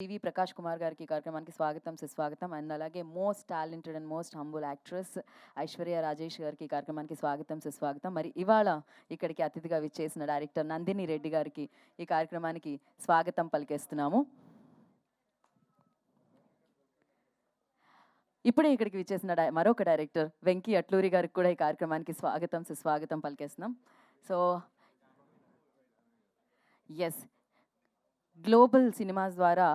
TV Prakash Kumar గారికి ఈ కార్యక్రమానికి స్వాగతం సుస్వాగతం. అండ్ అలాగే most talented and most humble actress Aishwarya Rajesh గారికి ఈ కార్యక్రమానికి స్వాగతం సుస్వాగతం. మరి ఇవాళ ఇక్కడికి అతిథిగా విచ్చేసిన డైరెక్టర్ నందిని రెడ్డి గారికి ఈ కార్యక్రమానికి స్వాగతం పలికేస్తున్నాము. ఇప్పుడే ఇక్కడికి విచ్చేసిన మరొక డైరెక్టర్ వెంకీ అట్లూరి గారికి కూడా ఈ కార్యక్రమానికి స్వాగతం సుస్వాగతం పలికేస్తున్నాం. సో ఎస్, గ్లోబల్ సినిమాస్ ద్వారా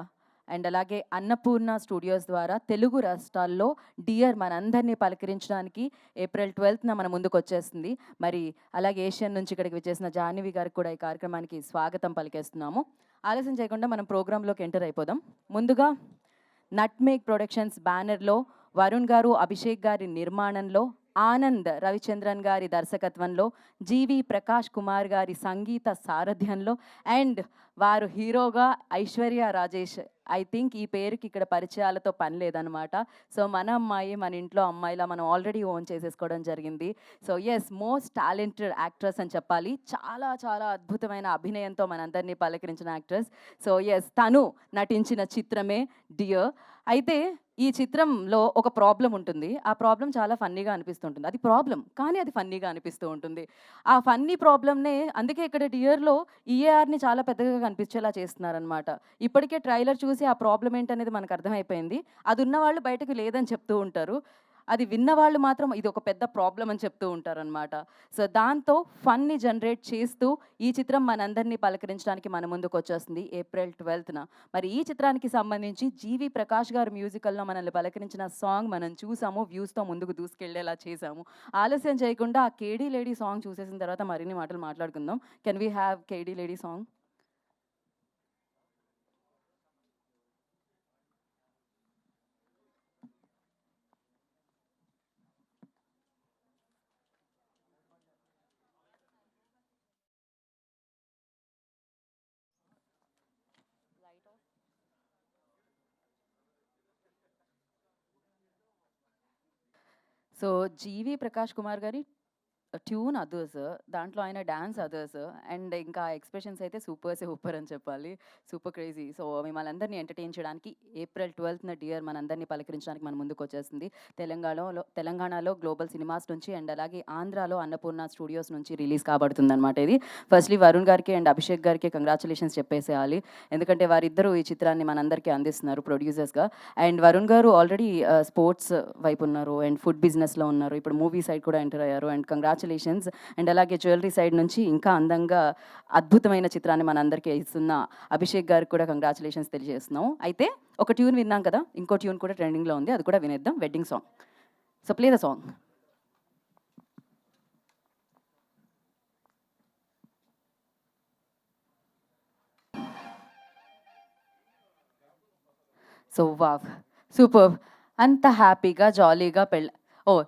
అండ్ అలాగే అన్నపూర్ణ స్టూడియోస్ ద్వారా తెలుగు రాష్ట్రాల్లో డియర్ మనందరినీ పలకరించడానికి ఏప్రిల్ 12న మన ముందుకు వచ్చేస్తుంది. మరి అలాగే ఏషియన్ నుంచి ఇక్కడికి వచ్చేసిన జాహ్నవి గారికి కూడా ఈ కార్యక్రమానికి స్వాగతం పలికేస్తున్నాము. ఆలస్యం చేయకుండా మనం ప్రోగ్రాంలోకి ఎంటర్ అయిపోదాం. ముందుగా నట్మేక్ ప్రొడక్షన్స్ బ్యానర్లో వరుణ్ గారు, అభిషేక్ గారి నిర్మాణంలో, ఆనంద్ రవిచంద్రన్ గారి దర్శకత్వంలో, జీవి ప్రకాష్ కుమార్ గారి సంగీత సారథ్యంలో అండ్ వారు హీరోగా ఐశ్వర్య రాజేష్. ఐ థింక్ ఈ పేరుకి ఇక్కడ పరిచయాలతో పని లేదనమాట. సో మన అమ్మాయి మన ఇంట్లో అమ్మాయిలా మనం ఆల్రెడీ ఓన్ చేసేసుకోవడం జరిగింది. So yes, most talented actress అని చెప్పాలి. చాలా చాలా అద్భుతమైన అభినయంతో మనందరినీ పలకరించిన యాక్ట్రెస్. సో ఎస్, తను నటించిన చిత్రమే డియర్. అయితే ఈ చిత్రంలో ఒక ప్రాబ్లం ఉంటుంది. ఆ ప్రాబ్లం చాలా ఫన్నీగా అనిపిస్తుంటుంది. అది ప్రాబ్లం కానీ అది ఫన్నీగా అనిపిస్తూ ఉంటుంది. ఆ ఫన్నీ ప్రాబ్లమ్నే అందుకే ఇక్కడ డియర్లో ఈఏఆర్ని చాలా పెద్దగా కనిపించేలా చేస్తున్నారనమాట. ఇప్పటికే ట్రైలర్ చూసి ఆ ప్రాబ్లం ఏంటనేది మనకు అర్థమైపోయింది. అది ఉన్నవాళ్ళు బయటకు లేదని చెప్తూ ఉంటారు, అది విన్నవాళ్ళు మాత్రం ఇది ఒక పెద్ద ప్రాబ్లం అని చెప్తూ ఉంటారనమాట. సో దాంతో ఫన్ని జనరేట్ చేస్తూ ఈ చిత్రం మనందరినీ పలకరించడానికి మన ముందుకు వచ్చేస్తుంది ఏప్రిల్ 12న. మరి ఈ చిత్రానికి సంబంధించి జీవి ప్రకాష్ గారు మ్యూజికల్లో మనల్ని పలకరించిన సాంగ్ మనం చూసాము, వ్యూస్తో ముందుకు దూసుకెళ్లేలా చేశాము. ఆలస్యం చేయకుండా ఆ కేడీ లేడీ సాంగ్ చూసేసిన తర్వాత మరిన్ని మాటలు మాట్లాడుకుందాం. Can we have KD lady song? So GV Prakash Kumar గారి ట్యూన్ అదర్స్, దాంట్లో ఆయన డ్యాన్స్ అదర్స్ అండ్ ఇంకా ఎక్స్ప్రెషన్స్ అయితే సూపర్ అని చెప్పాలి. Super crazy. సో మిమ్మల్ని అందరినీ ఎంటర్టైన్ చేయడానికి ఏప్రిల్ 12న డియర్ మనందరినీ పలకరించడానికి మన ముందుకు వచ్చేస్తుంది. తెలంగాణలో గ్లోబల్ సినిమాస్ నుంచి అండ్ అలాగే ఆంధ్రాలో అన్నపూర్ణ స్టూడియోస్ నుంచి రిలీజ్ కాబడుతుంది అనమాట. ఇది ఫస్ట్లీ వరుణ్ గారికి అండ్ అభిషేక్ గారికి కంగ్రాచులేషన్స్ చెప్పేసేయాలి. ఎందుకంటే వారిద్దరూ ఈ చిత్రాన్ని మనందరికీ అందిస్తున్నారు ప్రొడ్యూసర్స్గా. అండ్ వరుణ్ గారు ఆల్రెడీ స్పోర్ట్స్ వైపు ఉన్నారు అండ్ ఫుడ్ బిజినెస్లో ఉన్నారు. ఇప్పుడు మూవీ సైడ్ కూడా ఎంటర్ అయ్యారు. And congratulations. అండ్ అలాగే జ్యువెలరీ సైడ్ నుంచి ఇంకా అందంగా అద్భుతమైన చిత్రాన్ని మనందరికీ ఇస్తున్న అభిషేక్ గారికి కూడా కంగ్రాచులేషన్స్ తెలియజేస్తున్నాం. అయితే ఒక ట్యూన్ విన్నాం కదా, ఇంకో ట్యూన్ కూడా ట్రెండింగ్లో ఉంది, అది కూడా వినేద్దాం. Wedding song. So play the song. So wow, super. అంత హ్యాపీగా జాలీగా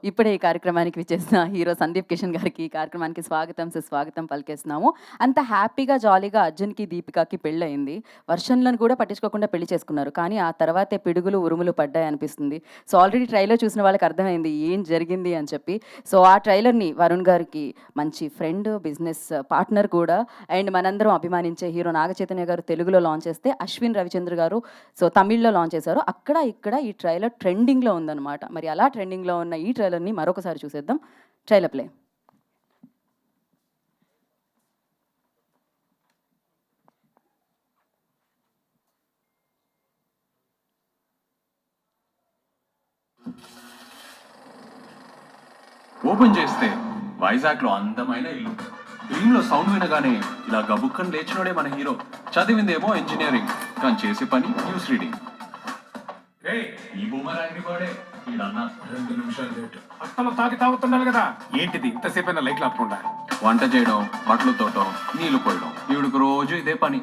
ఇప్పుడే ఈ కార్యక్రమానికి విచ్చేసిన హీరో సందీప్ కిషన్ గారికి ఈ కార్యక్రమానికి స్వాగతం సుస్వాగతం పలికేస్తున్నాము. అంత హ్యాపీగా జాలీగా అర్జున్కి దీపికాకి పెళ్ళయింది. వర్షన్లను కూడా పట్టించుకోకుండా పెళ్లి చేసుకున్నారు. కానీ ఆ తర్వాతే పిడుగులు ఉరుములు పడ్డాయి అనిపిస్తుంది. సో ఆల్రెడీ ట్రైలర్ చూసిన వాళ్ళకి అర్థమైంది ఏం జరిగింది అని చెప్పి. సో ఆ ట్రైలర్ని వరుణ్ గారికి మంచి ఫ్రెండ్, బిజినెస్ పార్ట్నర్ కూడా అండ్ మనందరం అభిమానించే హీరో నాగ చైతన్య గారు తెలుగులో లాంచ్ చేస్తే అశ్విన్ రవిచంద్ర గారు సో తమిళ్లో లాంచ్ చేశారు. అక్కడ ఇక్కడ ఈ ట్రైలర్ ట్రెండింగ్లో ఉందన్నమాట. మరి అలా ట్రెండింగ్లో ఉన్న ఈ ట్రైలర్ని మరొకసారి చూసేద్దాం. Trailer play. ఓపెన్ చేస్తే వైజాగ్లో అందమైన ఇల్లు. ఫిల్మ్లో సౌండ్ వినగానే ఇలా గబుక్కని లేచినోడే మన హీరో. చదివిందేమో ఇంజనీరింగ్, కానీ చేసే పని న్యూస్ రీడింగ్. ఈ బూమరాంగ్ వాడే వీడన్నా 2 నిమిషాలు లేట్. అత్తలో తాగుతున్నాను కదా, ఏంటిది ఇంతసేపైనా లైట్లు ఆపకుండా? వంట చేయడం, బట్టలు తోటం, నీళ్లు పోయడం, ఈవిడికి రోజు ఇదే పని.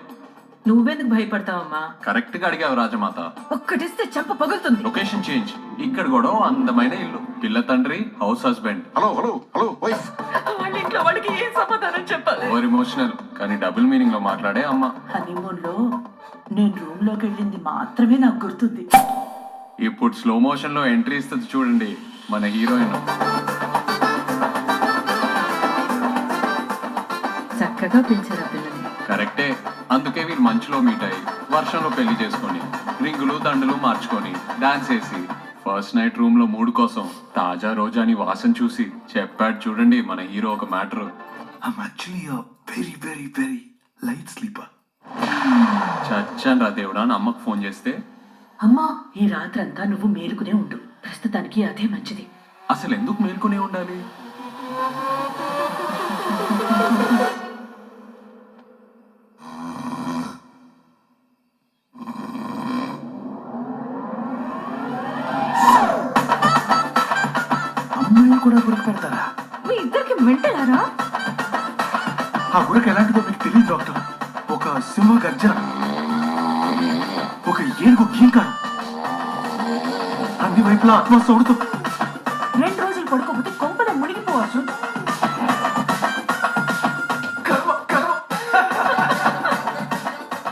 నువ్వెందుకు భయపడతావమ్మా? కరెక్ట్ గా అడిగావు రాజమాత. ఒక్కటిస్తే చెంప పగులుతుంది. Location change. ఇక్కడ కూడా అందమైన ఇల్లు, పిల్ల తండ్రి, హౌస్ హస్బెండ్. Hello wife. వాళ్ళ ఇంట్లో వాళ్ళకి ఏం సమాధానం చెప్పాలి? ఓవర్ ఎమోషనల్ కానీ డబుల్ మీనింగ్ లో మాట్లాడే అమ్మ. హనీమూన్ లో నేను రూమ్ లోకి వెళ్ళింది మాత్రమే నాకు గుర్తుంది. ఇప్పుడు స్లో మోషన్ లో ఎంట్రీ ఇస్తుంది చూడండి మన హీరోయిన్. చక్కగా పెంచారా పిల్లని. కరెక్టే. అందుకే వీళ్ళు మంచులో మీట్ అయ్యి వర్షంలో పెళ్లి చేసుకొని రింగులు దండలు మార్చుకొని డాన్స్ వేసి ఫస్ట్ నైట్ రూమ్ లో మూడు కోసం తాజా రోజాని వాసన చూసి చెప్పాడు చూడండి మన హీరో ఒక matter. I'm actually a very, very, very light sleeper. చచ్చాను రా దేవుడా అని అమ్మకు ఫోన్ చేస్తే అమ్మా ఈ రాత్రంతా నువ్వు మేలుకునే ఉండు, ప్రస్తుతానికి అదే మంచిది. అసలు ఎందుకు మేల్కొనే ఉండాలి? అమ్మాయిలు కూడా గురికి పెడతారా? మీ ఇద్దరికి మెంటలారా? ఆ గురికి ఎలాంటిదో మీకు తెలియదు డాక్టర్. ఒక సింహ గర్జన, ఒక ఏనుగు గీంకారం, అన్ని వైపులా ఆత్మ సౌడుతూ 2 రోజులు పడుకోకపోతే కొంపలో మునిగిపోవచ్చు.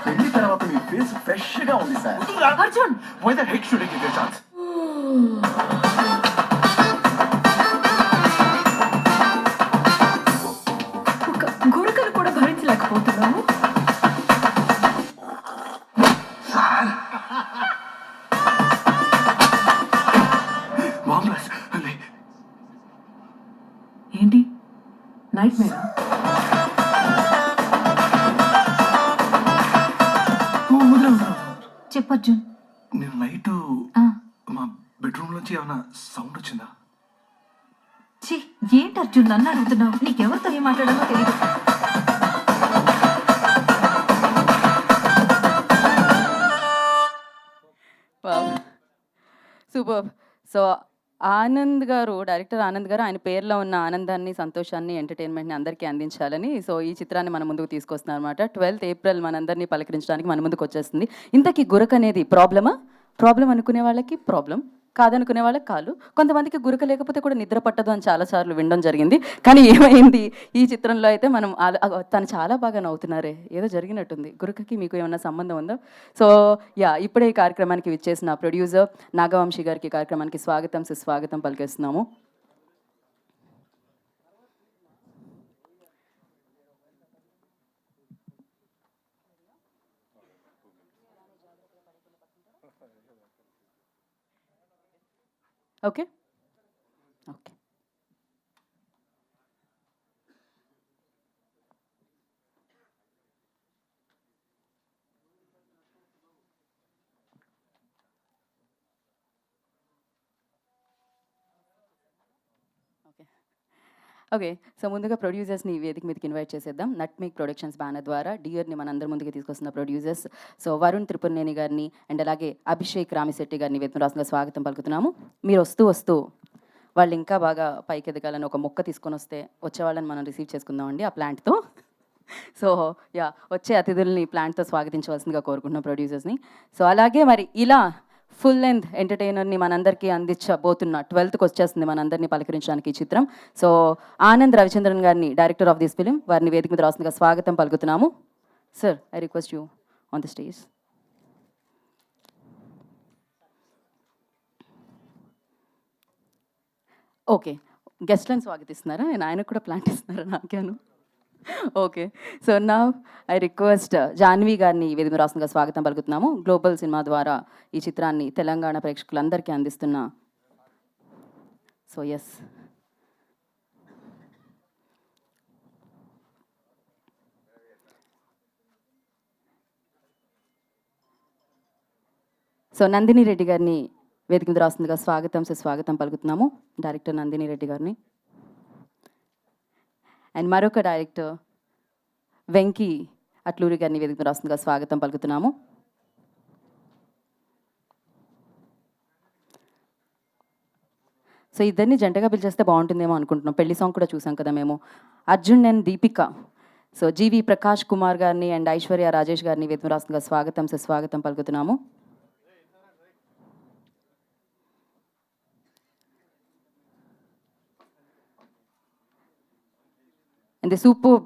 పెళ్లి తర్వాత మీ ఫేస్ ఫ్రెష్ గా ఉంది sir. Arjun Why the heck should I give you a chance? ఒక గురకలు కూడా భరించలేకపోతున్నాము. Marvelous. అలే, ఏంటి నైట్ మేరా? చెప్పు అర్జున్. నేను నైట్ మా బెడ్రూమ్ నుంచి ఏమైనా సౌండ్ వచ్చిందా? ఛీ, ఏంటి అర్జున్ నన్ను అడుగుతున్నావు? నీకెవరితో ఏం మాట్లాడాలో తెలియదు. సూపర్. సో ఆనంద్ గారు, డైరెక్టర్ ఆనంద్ గారు ఆయన పేరులో ఉన్న ఆనందాన్ని, సంతోషాన్ని, ఎంటర్టైన్మెంట్ని అందరికీ అందించాలని సో ఈ చిత్రాన్ని మన ముందుకు తీసుకొస్తున్నారు అనమాట. 12th ఏప్రిల్ మనందరినీ పలకరించడానికి మన ముందుకు వచ్చేస్తుంది. ఇంతకీ గురక అనేది ప్రాబ్లం అనుకునే వాళ్ళకి ప్రాబ్లం, కాదనుకునే వాళ్ళకి కాదు. కొంతమందికి గురక లేకపోతే కూడా నిద్ర పట్టదు అని చాలాసార్లు వినడం జరిగింది. కానీ ఏమైంది ఈ చిత్రంలో అయితే మనం తను చాలా బాగా నవ్వుతున్నారే, ఏదో జరిగినట్టుంది. గురకకి మీకు ఏమైనా సంబంధం ఉందా? సో ఇప్పుడే ఈ కార్యక్రమానికి విచ్చేసిన ప్రొడ్యూసర్ నాగవంశీ గారికి కార్యక్రమానికి స్వాగతం సుస్వాగతం పలికేస్తున్నాము. Okay okay. ఓకే. సో ముందుగా ప్రొడ్యూసర్స్ని వేదిక మీదకి ఇన్వైట్ చేసేద్దాం. నట్మేక్ ప్రొడక్షన్స్ బ్యానర్ ద్వారా డియర్ని మనందరి ముందుకు తీసుకొస్తున్న ప్రొడ్యూసర్స్ సో వరుణ్ త్రిపురనేని గారిని అండ్ అలాగే అభిషేక్ రామిశెట్టి గారిని వేదిక రాసిన స్వాగతం పలుకుతున్నాము. మీరు వస్తూ వాళ్ళు ఇంకా బాగా పైకి ఎదగాలని ఒక మొక్క తీసుకొని వచ్చే వాళ్ళని మనం రిసీవ్ చేసుకుందామండి ఆ ప్లాంట్తో. సో వచ్చే అతిథుల్ని ప్లాంట్తో స్వాగతించవలసిందిగా కోరుకుంటున్నాం ప్రొడ్యూసర్స్ని. సో అలాగే మరి ఇలా ఫుల్ లెంత్ ఎంటర్టైనర్ని మనందరికీ అందించబోతున్న 12th వచ్చేస్తుంది మనందరినీ పలకరించడానికి ఈ చిత్రం. సో ఆనంద్ రవిచంద్రన్ గారిని, డైరెక్టర్ ఆఫ్ దిస్ ఫిలిం, వారిని వేదిక మీద రాస్తుందిగా స్వాగతం పలుకుతున్నాము. Sir, I request you on the stage. Okay, గెస్ట్లను స్వాగతిస్తున్నారా? నేను ఆయనకు కూడా ప్లాంట్ ఇస్తున్నారా నాకేను? ఓకే. సో నా ఐ రిక్వెస్ట్ జాన్వి గారిని వేదిక మీద రాస్తుందిగా స్వాగతం పలుకుతున్నాము. గ్లోబల్ సినిమా ద్వారా ఈ చిత్రాన్ని తెలంగాణ ప్రేక్షకులందరికీ అందిస్తున్న so yes so Nandini Reddy గారిని వేదిక మీద రాస్తుందిగా స్వాగతం సుస్వాగతం పలుకుతున్నాము. డైరెక్టర్ నందిని రెడ్డి గారిని అండ్ మరొక డైరెక్టర్ వెంకీ అట్లూరి గారిని వేదిక మీద రాస్తుందిగా స్వాగతం పలుకుతున్నాము. సో ఇద్దరిని జంటగా పిలిచేస్తే బాగుంటుందేమో అనుకుంటున్నాం. పెళ్లి సాంగ్ కూడా చూసాం కదా మేము. అర్జున్ అండ్ దీపిక. సో జీవి ప్రకాష్ కుమార్ గారిని అండ్ ఐశ్వర్య రాజేష్ గారిని వేదిక మీద రాస్తుందిగా స్వాగతం సుస్వాగతం పలుకుతున్నాము. అండ్ ది సూపర్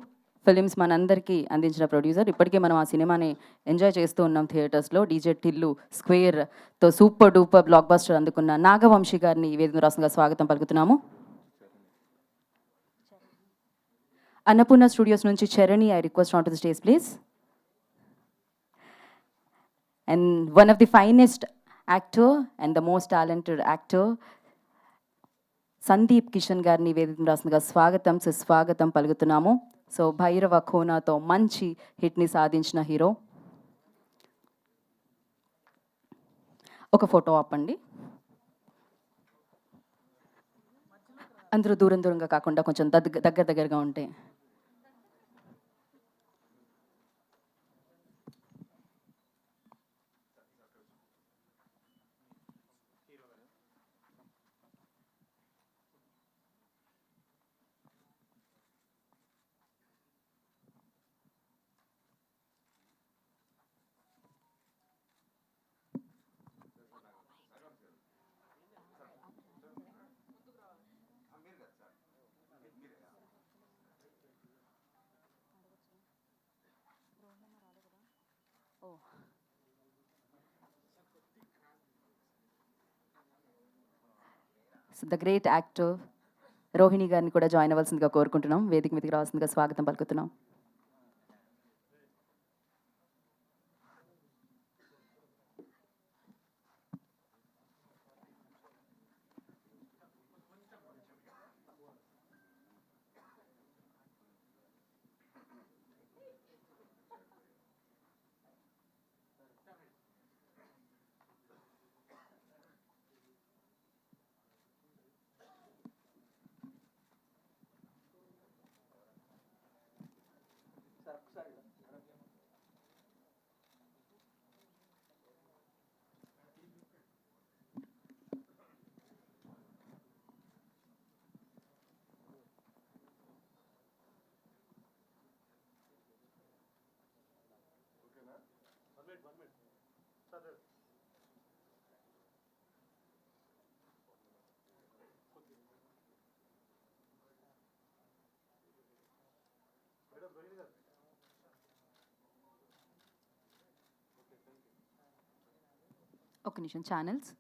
ఫిలిమ్స్ మనందరికీ అందించిన ప్రొడ్యూసర్, ఇప్పటికే మనం ఆ సినిమాని ఎంజాయ్ చేస్తూ ఉన్నాం థియేటర్స్లో. డీజే టిల్లు స్క్వేర్తో సూపర్ డూపర్ బ్లాక్ బస్టర్ అందుకున్న నాగవంశీ గారిని వేదిక రాష్ట్రంగా స్వాగతం పలుకుతున్నాము. అన్నపూర్ణ స్టూడియోస్ నుంచి Charani, I request on to the stage please. And one of the finest actor and the most talented actor Sandeep Kishan గారిని వేదిక రాసిందిగా సుస్వాగతం పలుకుతున్నాము. సో భైరవ ఖోనాతో మంచి హిట్ని సాధించిన హీరో. ఒక ఫోటో ఆపండి. అందరూ దూరంగా కాకుండా కొంచెం దగ్గరగా ఉంటే. ద గ్రేట్ యాక్టర్ రోహిణి గారిని కూడా జాయిన్ అవ్వాల్సిందిగా కోరుకుంటున్నాం. వేదిక మీదకి రావాల్సిందిగా స్వాగతం పలుకుతున్నాం. ఒక నిమిషం. ఛానల్స్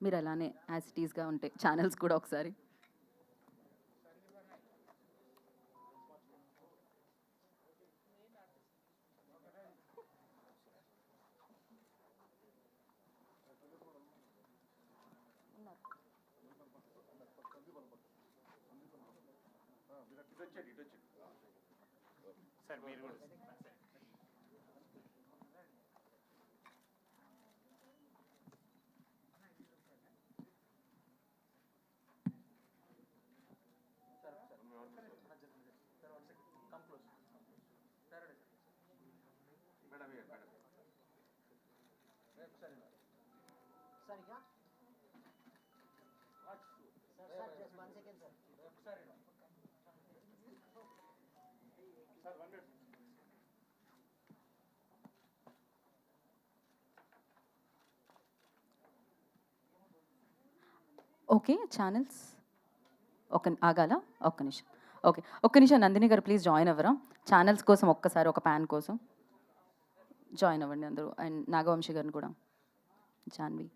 మీరు అలానే యాజ్ ఇట్ ఈస్గా ఉంటాయి. ఛానల్స్ కూడా ఒకసారి. ఓకే ఛానల్స్ ఆగాల ఒక్క నిమిషం. ఓకే ఒక్క నిమిషం. నందిని గారు ప్లీజ్ జాయిన్ అవ్వరా? ఛానల్స్ కోసం ఒక్కసారి ఒక ప్యాన్ కోసం జాయిన్ అవ్వండి అందరూ. అండ్ నాగవంశి గారిని కూడా. జాన్వి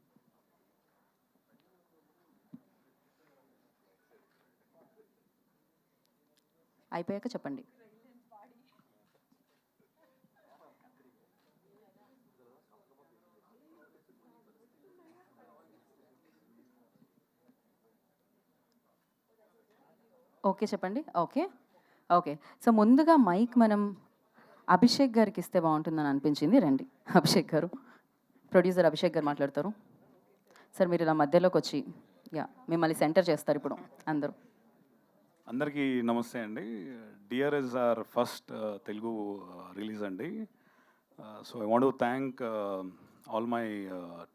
అయిపోయాక చెప్పండి. ఓకే చెప్పండి. Okay okay. సో ముందుగా మైక్ మనం అభిషేక్ గారికి ఇస్తే బాగుంటుందని అనిపించింది. రండి అభిషేక్ గారు. ప్రొడ్యూసర్ అభిషేక్ గారు మాట్లాడతారు. సార్ మీరు ఇలా మధ్యలోకి వచ్చి మిమ్మల్ని సెంటర్ చేస్తారు ఇప్పుడు అందరూ. అందరికీ నమస్తే అండి. Dear is our first Telugu release అండి. So I want to thank all my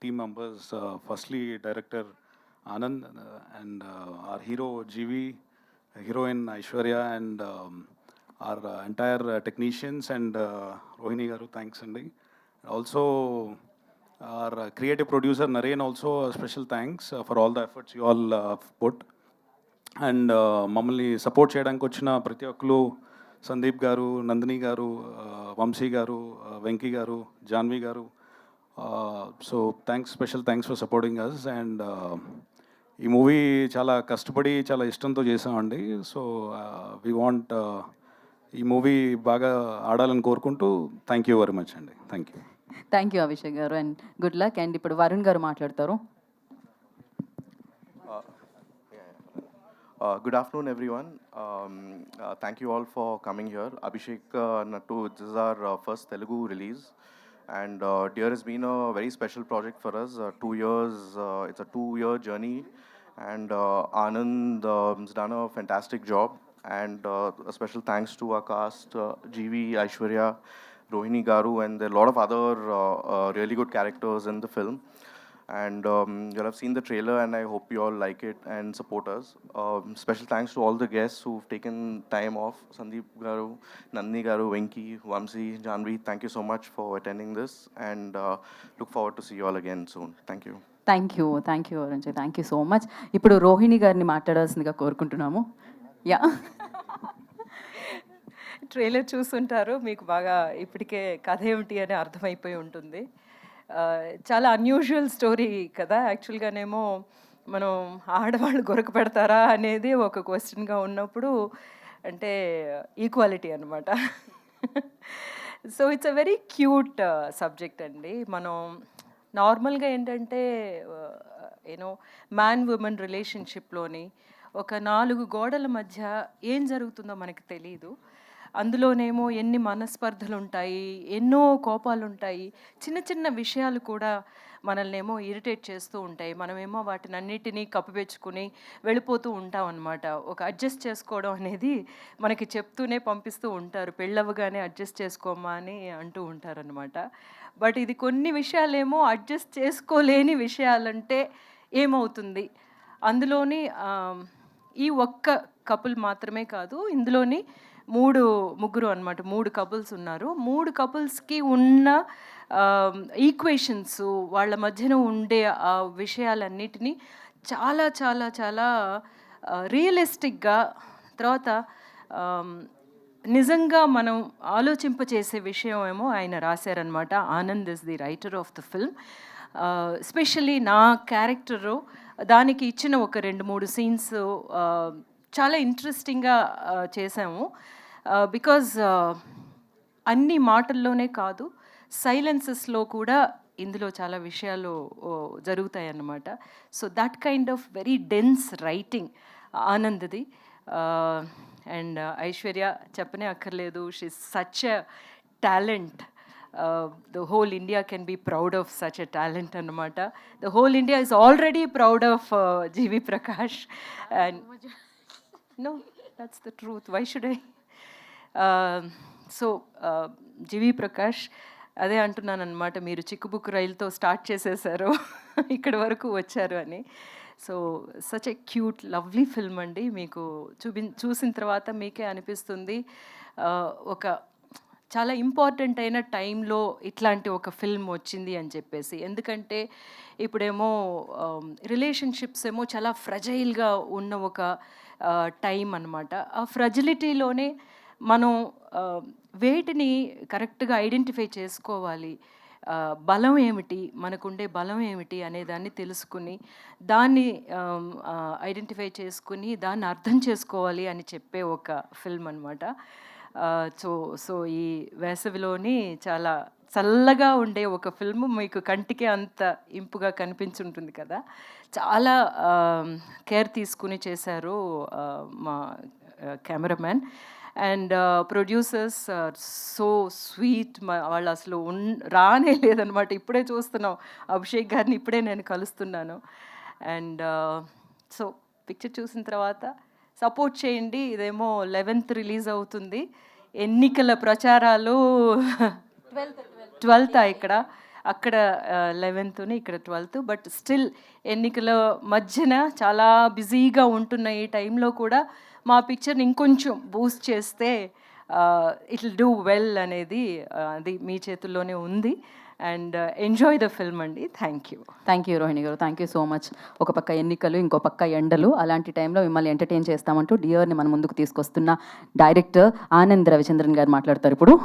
team members. Firstly director Anand and our hero GV, heroine Aishwarya and our entire technicians and Rohini garu, thanks andi. Also our creative producer Naren, also a special thanks for all the efforts you all put. And మమ్మల్ని support చేయడానికి వచ్చిన ప్రతి ఒక్కరు, సందీప్ గారు, నందిని గారు, వంశీ గారు, Venky garu, Janvi garu, so thanks, special thanks for supporting us. And ఈ movie చాలా కష్టపడి చాలా ఇష్టంతో చేసామండి. సో వి వాంట్ ఈ మూవీ బాగా ఆడాలని కోరుకుంటూ థ్యాంక్ యూ వెరీ మచ్ అండి. Thank you. Thank you Abhishek garu and good luck. And ఇప్పుడు వరుణ్ గారు మాట్లాడతారు. Good afternoon, everyone. Thank you all for coming here. Abhishek Nattu, this is our first Telugu release. And Dear has been a very special project for us. 2 years, it's a 2-year journey. And Anand has done a fantastic job. And a special thanks to our cast, GV, Aishwarya, Rohini Garu, and there are a lot of other really good characters in the film. And you'll have seen the trailer, and I hope you all like it and support us. Special thanks to all the guests who've taken time off. Sandeep Garu, Nandini Garu, Venki, Vamsi, Janvi, thank you so much for attending this, and look forward to see you all again soon. Thank you. Thank you Varun ji, thank you so much. ఇప్పుడు రోహిణి గారిని మాట్లాడాల్సిందిగా కోరుకుంటున్నాము. Yeah, trailer చూస్తుంటారు, మీకు బాగా ఇప్పటికే కథ ఏమిటి అని అర్థమైపోయి ఉంటుంది. చాలా అన్యూజువల్ స్టోరీ కదా. యాక్చువల్గానేమో మనం ఆడవాళ్ళు గొరక పెడతారా అనేది ఒక క్వశ్చన్గా ఉన్నప్పుడు అంటే ఈక్వాలిటీ అనమాట. So it's a very cute subject అండి. మనం నార్మల్గా ఏంటంటే యూనో మ్యాన్ ఉమెన్ రిలేషన్షిప్లోని ఒక 4 గోడల మధ్య ఏం జరుగుతుందో మనకి తెలీదు. అందులోనేమో ఎన్ని మనస్పర్ధలు ఉంటాయి, ఎన్నో కోపాలు ఉంటాయి, చిన్న చిన్న విషయాలు కూడా మనల్నేమో ఇరిటేట్ చేస్తూ ఉంటాయి. మనమేమో వాటిని అన్నిటినీ కప్పిపెచ్చుకుని వెళ్ళిపోతూ ఉంటాం అన్నమాట. ఒక అడ్జస్ట్ చేసుకోవడం అనేది మనకి చెప్తూనే పంపిస్తూ ఉంటారు, పెళ్ళవగానే అడ్జస్ట్ చేసుకోమా అని అంటూ ఉంటారనమాట. బట్ ఇది కొన్ని విషయాలేమో అడ్జస్ట్ చేసుకోలేని విషయాలంటే ఏమవుతుంది, అందులోని ఈ ఒక్క కపుల్ మాత్రమే కాదు, ఇందులోని ముగ్గురు అనమాట, 3 కపుల్స్ ఉన్నారు. 3 కపుల్స్కి ఉన్న ఈక్వేషన్స్, వాళ్ళ మధ్యన ఉండే ఆ విషయాలన్నిటినీ చాలా చాలా చాలా రియలిస్టిక్గా, తర్వాత నిజంగా మనం ఆలోచింపచేసే విషయం ఏమో ఆయన రాశారనమాట. Anand is the writer of the film. Especially నా క్యారెక్టరు దానికి ఇచ్చిన ఒక 2-3 సీన్స్ చాలా ఇంట్రెస్టింగ్గా చేసాము. బికాజ్ అన్ని మాటల్లోనే కాదు, సైలెన్సెస్లో కూడా ఇందులో చాలా విషయాలు జరుగుతాయి అన్నమాట. So that kind of very dense writing ఆనంద్ది. అండ్ ఐశ్వర్య చెప్పనే అక్కర్లేదు, she is such a talent. The whole India can be proud of such a talent annamata. The whole India is already proud of GV Prakash. And no, that's the truth. Why should I? So GV Prakash, అదే అంటున్నాను అనమాట, మీరు చిక్కుబుక్కు రైలుతో start చేసేసారు, ఇక్కడి వరకు వచ్చారు అని. So such a cute lovely film అండి. మీకు చూసిన తర్వాత మీకే అనిపిస్తుంది ఒక చాలా ఇంపార్టెంట్ అయిన టైంలో ఇట్లాంటి ఒక ఫిల్మ్ వచ్చింది అని చెప్పేసి. ఎందుకంటే ఇప్పుడేమో రిలేషన్షిప్స్ ఏమో చాలా ఫ్రజైల్గా ఉన్న ఒక టైం అన్నమాట. ఆ ఫ్రజిలిటీలోనే మనం వేటిని కరెక్ట్గా ఐడెంటిఫై చేసుకోవాలి, బలం ఏమిటి, మనకుండే బలం ఏమిటి అనేదాన్ని తెలుసుకుని దాన్ని ఐడెంటిఫై చేసుకుని దాన్ని అర్థం చేసుకోవాలి అని చెప్పే ఒక ఫిల్మ్ అనమాట. సో ఈ వేసవిలోని చాలా చల్లగా ఉండే ఒక ఫిల్మ్ మీకు కంటికి అంత ఇంపుగా కనిపించుంటుంది కదా. చాలా కేర్ తీసుకుని చేశారు మా cameraman. And producers so sweet, వాళ్ళు అసలు రానే లేదనమాట. ఇప్పుడే చూస్తున్నాం అభిషేక్ గారిని, ఇప్పుడే నేను కలుస్తున్నాను. అండ్ సో పిక్చర్ చూసిన తర్వాత సపోర్ట్ చేయండి. ఇదేమో 11th రిలీజ్ అవుతుంది. ఎన్నికల ప్రచారాలు 12th అక్కడ 11th, ఇక్కడ 12th. బట్ స్టిల్ ఎన్నికల మధ్యన చాలా బిజీగా ఉంటున్న ఈ టైంలో కూడా మా పిక్చర్ని ఇంకొంచెం బూస్ట్ చేస్తే ఇట్ విల్ డూ వెల్ అనేది అది మీ చేతుల్లోనే ఉంది. అండ్ ఎంజాయ్ ద ఫిల్మ్ అండి. థ్యాంక్ యూ రోహిణి గారు, థ్యాంక్ యూ సో మచ్. ఒక పక్క ఎన్నికలు, ఇంకో పక్క ఎండలు, అలాంటి టైంలో మిమ్మల్ని ఎంటర్టైన్ చేస్తామంటూ డియర్ని మన ముందుకు తీసుకొస్తున్న డైరెక్టర్ ఆనంద్ రవిచంద్రన్ గారు మాట్లాడతారు ఇప్పుడు.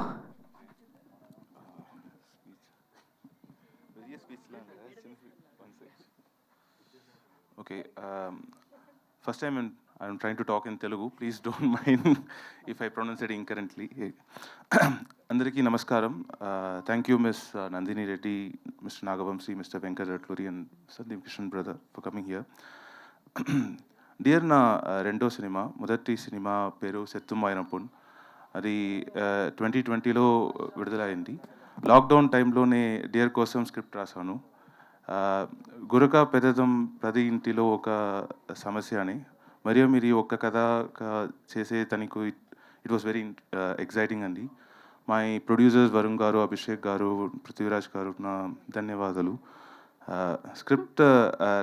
Okay. First time I'm trying to talk in Telugu. Please don't mind if I pronounce it incorrectly. Andariki namaskaram. Thank you, Miss Nandini Reddy, Mr. Nagavamsi, Mr. Venkat Ratluri, and Sandeep Kishan brother for coming here. Dear నా రెండో cinema, మొదటి cinema పేరు సెత్తుం వైనపున్. అది 2020లో విడుదలైంది. Lockdown టైంలోనే dear కోసం script రాశాను. గురక పెదదం ప్రతి ఇంటిలో ఒక సమస్య అని, మరియు మీరు ఒక్క కథ చేసే తనకు ఇట్ వాస్ వెరీ ఎక్సైటింగ్ అండి. మై ప్రొడ్యూసర్స్ వరుణ్ గారు, అభిషేక్ గారు, పృథ్వీరాజ్ గారు, నా ధన్యవాదాలు. స్క్రిప్ట్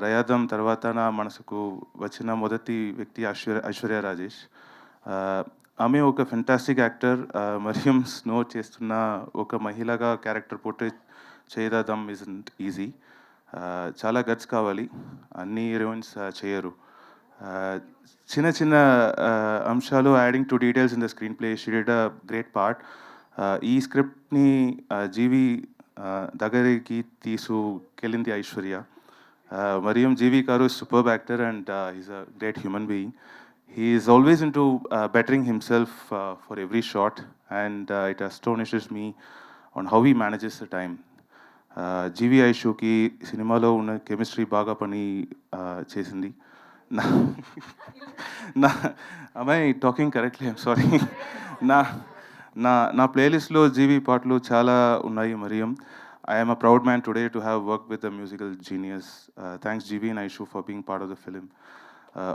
రయాదం తర్వాత నా మనసుకు వచ్చిన మొదటి వ్యక్తి ఐశ్వర్య రాజేష్. ఆమె ఒక ఫెంటాస్టిక్ యాక్టర్. మరియం స్నో చేస్తున్న ఒక మహిళగా క్యారెక్టర్ పోర్ట్రేట్ చేయడం ఇజంట్ ఈజీ. చాలా గట్స్ కావాలి, అన్ని హీరోయిన్స్ చేయరు. చిన్న చిన్న అంశాలు adding to details in the screen play, she did a great part. ఈ స్క్రిప్ట్ని జీవి దగ్గరికి తీసుకెళ్ళింది ఐశ్వర్య. మరియం జీవి గారు superb actor and is a great human being. He is always into bettering himself for every shot, and it astonishes me on how he manages the time. జీవి ఐషుకి సినిమాలో ఉన్న chemistry బాగా పని చేసింది. నా am I talking correctly? I'm sorry. నా ప్లేలిస్ట్లో జీవి పాటలు చాలా ఉన్నాయి. Mariam, I am a proud man today to have worked with a musical genius. Thanks Jeevi and Aishu for being part of the film.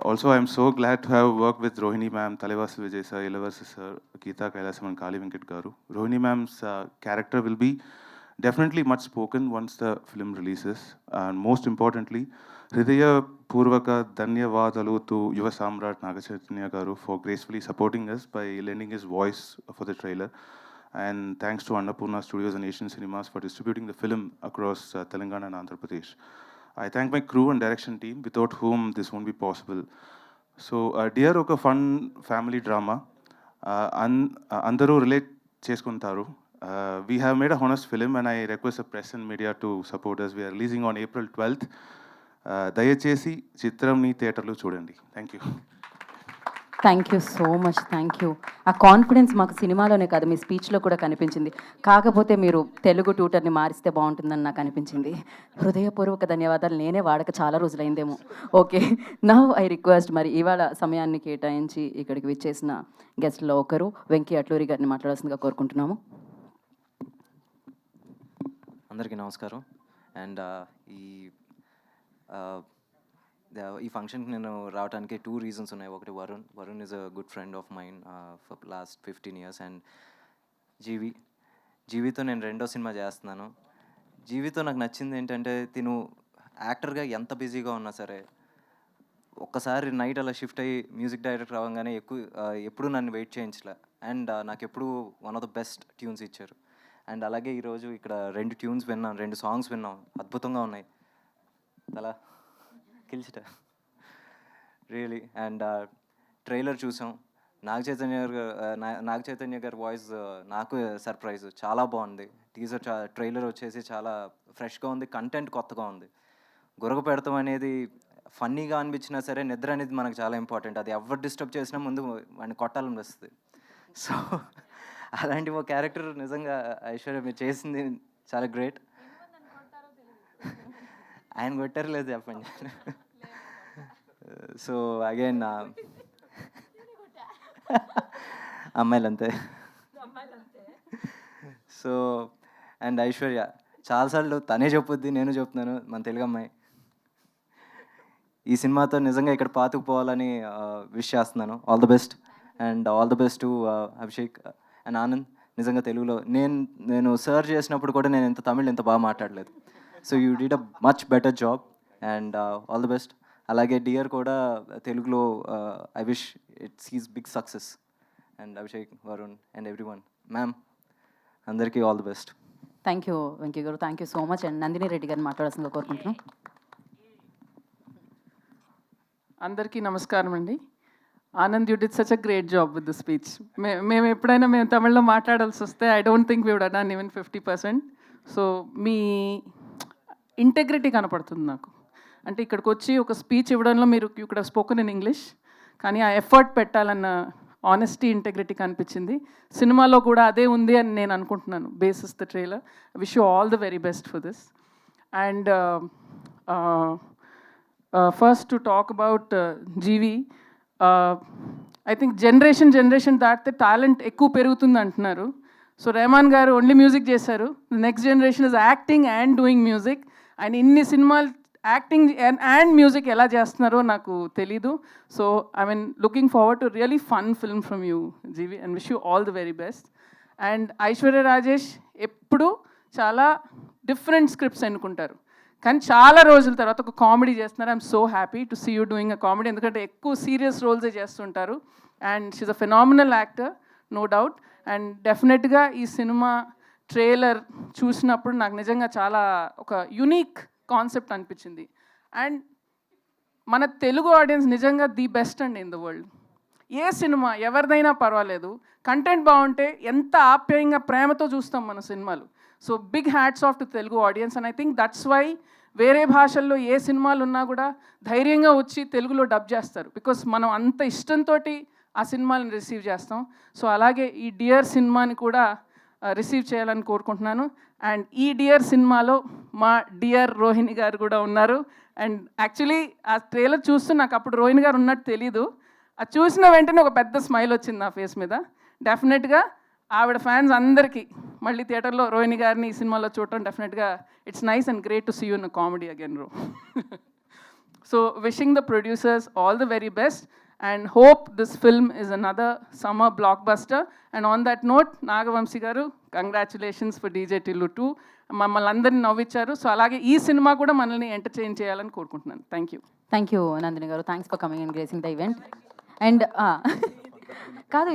Also, I am so glad to have worked with Rohini ma'am, Talevasi Vijay sir, Ilavasi sir, Geeta Kailasam and Kali Venkat garu. Rohini ma'am's character will be definitely much spoken once the film releases. And most importantly, Hridaya Purvaka Dhanyavadalu to Yuva Samrat Naga Chaitanya garu for gracefully supporting us by lending his voice for the trailer. And thanks to Annapurna Studios and Asian Cinemas for distributing the film across Telangana and Andhra Pradesh. I thank my crew and direction team, without whom this won't be possible. So, Dear oka fun family drama. Andaru relate cheskuntaru. We have made a honest film and I request the press and media to support us. We are releasing on April 12th. దయచేసి చిత్రంని థియేటర్లో చూడండి. Thank you. Thank you so much, thank you. ఆ confidence మాకు సినిమాలోనే కాదు, మీ స్పీచ్లో కూడా కనిపించింది. కాకపోతే మీరు తెలుగు ట్యూటర్ని మారిస్తే బాగుంటుందని నాకు అనిపించింది. హృదయపూర్వక ధన్యవాదాలు. నేనే వాడక చాలా రోజులైందేమో. ఓకే, నౌ ఐ రిక్వెస్ట్, మరి ఇవాళ సమయాన్ని కేటాయించి ఇక్కడికి విచ్చేసిన గెస్ట్లో ఒకరు వెంకీ అట్లూరి గారిని మాట్లాడాల్సిందిగా కోరుకుంటున్నాము. అందరికీ నమస్కారం. అండ్ ఈ ఫంక్షన్కి నేను రావడానికి 2 రీజన్స్ ఉన్నాయి. ఒకటి Varun is a good friend of mine for last 15 years. And జీవితో నేను రెండో సినిమా చేస్తున్నాను. జీవితో నాకు నచ్చింది ఏంటంటే, తిను యాక్టర్గా ఎంత బిజీగా ఉన్నా సరే ఒక్కసారి నైట్ అలా షిఫ్ట్ అయ్యి మ్యూజిక్ డైరెక్టర్ అవ్వగానే ఎప్పుడు నన్ను వెయిట్ చేయించలే. అండ్ నాకు ఎప్పుడు one of the best tunes ఇచ్చారు. అండ్ అలాగే ఈరోజు ఇక్కడ 2 ట్యూన్స్ విన్నాం, 2 సాంగ్స్ విన్నాం, అద్భుతంగా ఉన్నాయి. అలా కిల్చిట రియలీ. అండ్ ట్రైలర్ చూసాం. నాగ చైతన్య గారి వాయిస్ నాకు సర్ప్రైజ్, చాలా బాగుంది. టీజర్ ట్రైలర్ వచ్చేసి చాలా ఫ్రెష్గా ఉంది, కంటెంట్ కొత్తగా ఉంది. గురక పెడతాం అనేది ఫన్నీగా అనిపించినా సరే, నిద్ర అనేది మనకు చాలా ఇంపార్టెంట్. అది ఎవరు డిస్టర్బ్ చేసినా ముందు వాడిని కొట్టాలనిపిస్తుంది. సో అలాంటి ఒక క్యారెక్టర్ నిజంగా ఐశ్వర్య మీరు చేసింది చాలా గ్రేట్. ఆయన కొట్టారు లేదు చెప్పండి. సో అగైన్ అమ్మాయిలంతే. సో అండ్ ఐశ్వర్య చాలాసార్లు తనే చెప్పుద్ది, నేను చెప్తున్నాను, మన తెలుగు అమ్మాయి. ఈ సినిమాతో నిజంగా ఇక్కడ పాతుకుపోవాలని విష్ చేస్తున్నాను. All the best. And all the best to Abhishek and Anand. నిజంగా తెలుగులో నేను సర్చ్ చేసినప్పుడు కూడా నేను తమిళ్ ఎంత బాగా మాట్లాడలేదు. So you did a much better job and all the best. అలాగే డియర్ కూడా తెలుగులో I wish it's his big success. And Abhishek, Varun and everyone, ma'am అందరికీ all the best. Thank you Venky గారు, thank you so much. And Nandini Reddy గారిని మాట్లాడాల్సిందిగా కోరుకుంటున్నాం. అందరికీ నమస్కారం అండి. Anand, you did such a great job with the speech. మేము ఎప్పుడైనా తమిళ్లో మాట్లాడాల్సి వస్తే I don't think we would have done even 50%. So మీ ఇంటెగ్రిటీ కనపడుతుంది నాకు. అంటే ఇక్కడికి వచ్చి ఒక స్పీచ్ ఇవ్వడంలో మీరు you could have spoken in English, కానీ ఆ ఎఫర్ట్ పెట్టాలన్న ఆనెస్టీ, ఇంటెగ్రిటీ కనిపించింది. సినిమాలో కూడా అదే ఉంది అని నేను అనుకుంటున్నాను basis the trailer. Wish you all the very best for this. And first to talk about GV, I think generation దాటితే టాలెంట్ ఎక్కువ పెరుగుతుంది అంటున్నారు. So Rahman garu only music చేశారు, next generation is acting and doing music. ఆయన ఇన్ని సినిమాలు యాక్టింగ్ అండ్ మ్యూజిక్ ఎలా చేస్తున్నారో నాకు తెలీదు. So I mean looking forward to really fun film from you GV, and wish you all the very best. And Aishwarya Rajesh ఎప్పుడు చాలా డిఫరెంట్ స్క్రిప్ట్స్ ఎన్నుకుంటారు, కానీ చాలా రోజుల తర్వాత ఒక కామెడీ చేస్తున్నారు. I'm so happy to see you doing a comedy, ఎందుకంటే ఎక్కువ సీరియస్ రోల్సే చేస్తుంటారు. And she's a phenomenal actor, no doubt. And డెఫినెట్గా ఈ సినిమా ట్రైలర్ చూసినప్పుడు నాకు నిజంగా చాలా ఒక యునీక్ కాన్సెప్ట్ అనిపించింది. అండ్ మన తెలుగు ఆడియన్స్ నిజంగా ది బెస్ట్ అండి in the world. A cinema ఎవరిదైనా పర్వాలేదు, కంటెంట్ బాగుంటే ఎంత ఆప్యాయంగా ప్రేమతో చూస్తాం మన సినిమాలు. So big hats off to Telugu audience. And I think that's why వేరే భాషల్లో ఏ సినిమాలు ఉన్నా కూడా ధైర్యంగా వచ్చి తెలుగులో డబ్ చేస్తారు, బికాస్ మనం అంత ఇష్టంతో ఆ సినిమాలను రిసీవ్ చేస్తాం. సో అలాగే ఈ డియర్ సినిమాని కూడా రిసీవ్ చేయాలని కోరుకుంటున్నాను. అండ్ ఈ డియర్ సినిమాలో మా డియర్ రోహిణి గారు కూడా ఉన్నారు. అండ్ యాక్చువల్లీ ఆ ట్రైలర్ చూస్తూ నాకు అప్పుడు రోహిణి గారు ఉన్నట్టు తెలీదు, అది చూసిన వెంటనే ఒక పెద్ద స్మైల్ వచ్చింది నా ఫేస్ మీద. డెఫినెట్గా ఆవిడ ఫ్యాన్స్ అందరికీ మళ్ళీ థియేటర్లో రోహిణి గారిని ఈ సినిమాలో చూడటం డెఫినెట్గా it's nice and great to see you in comedy again రో. So wishing the producers all the very best and hope this film is another summer blockbuster. And on that note, Nagavamsi garu, congratulations for DJ Tillu 2. మమ్మల్ని అందరినీ నవ్వించారు. So అలాగే ఈ cinema కూడా మనల్ని entertain చేయాలని కోరుకుంటున్నాను. Thank you. Thank you Nandini గారు, thanks for coming and gracing the event. And కాదు,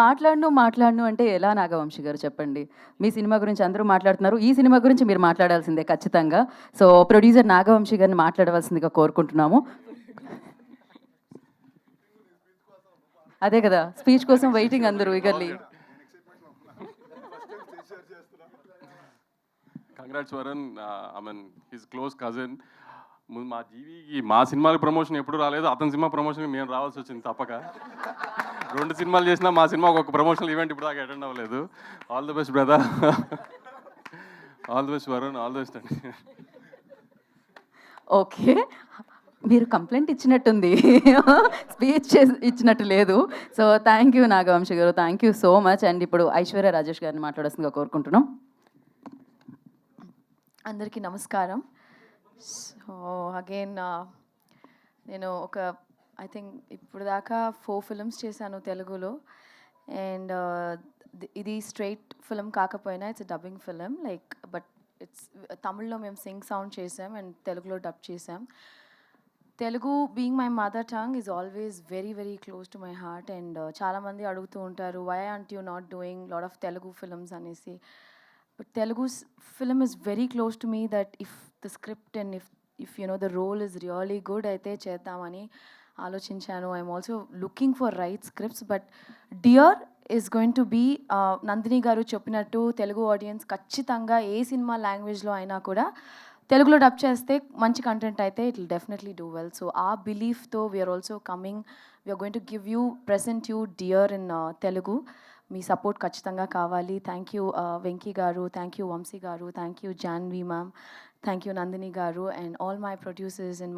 మాట్లాడను అంటే ఎలా నాగవంశి గారు చెప్పండి. మీ సినిమా గురించి అందరూ మాట్లాడుతున్నారు, ఈ సినిమా గురించి మీరు మాట్లాడాల్సిందే ఖచ్చితంగా. సో ప్రొడ్యూసర్ నాగవంశి గారిని మాట్లాడవలసిందిగా కోరుకుంటున్నాము. అదే కదా, స్పీచ్ కోసం వెయిటింగ్ అందరూ eagerly. Congrats Varun, I mean his close cousin. మా జీవికి మా సినిమాల ప్రమోషన్ ఎప్పుడు రాలేదు, అతని సినిమా ప్రమోషన్ మేము రావాల్సి వచ్చింది తప్పక. 2 సినిమాలు చేసినా మా సినిమా ఒక ప్రమోషనల్ ఈవెంట్ ఇప్పుడు దాకా అటెండ్ అవ్వలేదు. All the best brother, all the best Varun, all the best అండి. ఓకే, మీరు కంప్లైంట్ ఇచ్చినట్టుంది, స్పీచ్ ఇచ్చినట్టు లేదు. సో థ్యాంక్ యూ నాగవంశి గారు, thank you so much. And ఇప్పుడు ఐశ్వర్య రాజేష్ గారిని మాట్లాడాల్సిందిగా కోరుకుంటున్నాం. అందరికీ నమస్కారం. సో అగైన్ నేను ఐ థింక్ ఇప్పుడు దాకా 4 ఫిల్మ్స్ చేశాను తెలుగులో. అండ్ ఇది స్ట్రైట్ ఫిల్మ్ కాకపోయినా it's dubbing film, like but it's తమిళ్లో మేము సింగ్ సౌండ్ చేసాం అండ్ తెలుగులో డబ్ చేసాం. Telugu being my mother tongue is always very very close to my heart. And చాలామంది అడుగుతూ ఉంటారు, why aren't you not doing lot of Telugu films అనేసి. But Telugu film is very close to me, that if the script and if you know the role is really good అయితే చేద్దామని ఆలోచించాను. I'm also looking for right scripts. But Dear is going to be, Nandini గారు చెప్పినట్టు Telugu audience ఖచ్చితంగా ఏ cinema లాంగ్వేజ్లో అయినా కూడా తెలుగులో డబ్ చేస్తే మంచి కంటెంట్ అయితే it will definitely do well. So ఆ బిలీఫ్తో we're also coming, we're going to give you present you Dear in Telugu. మీ సపోర్ట్ ఖచ్చితంగా కావాలి. థ్యాంక్ యూ వెంకీ గారు, థ్యాంక్ యూ వంశీ గారు, thank you Janhvi ma'am, thank you Nandini గారు, and all my producers and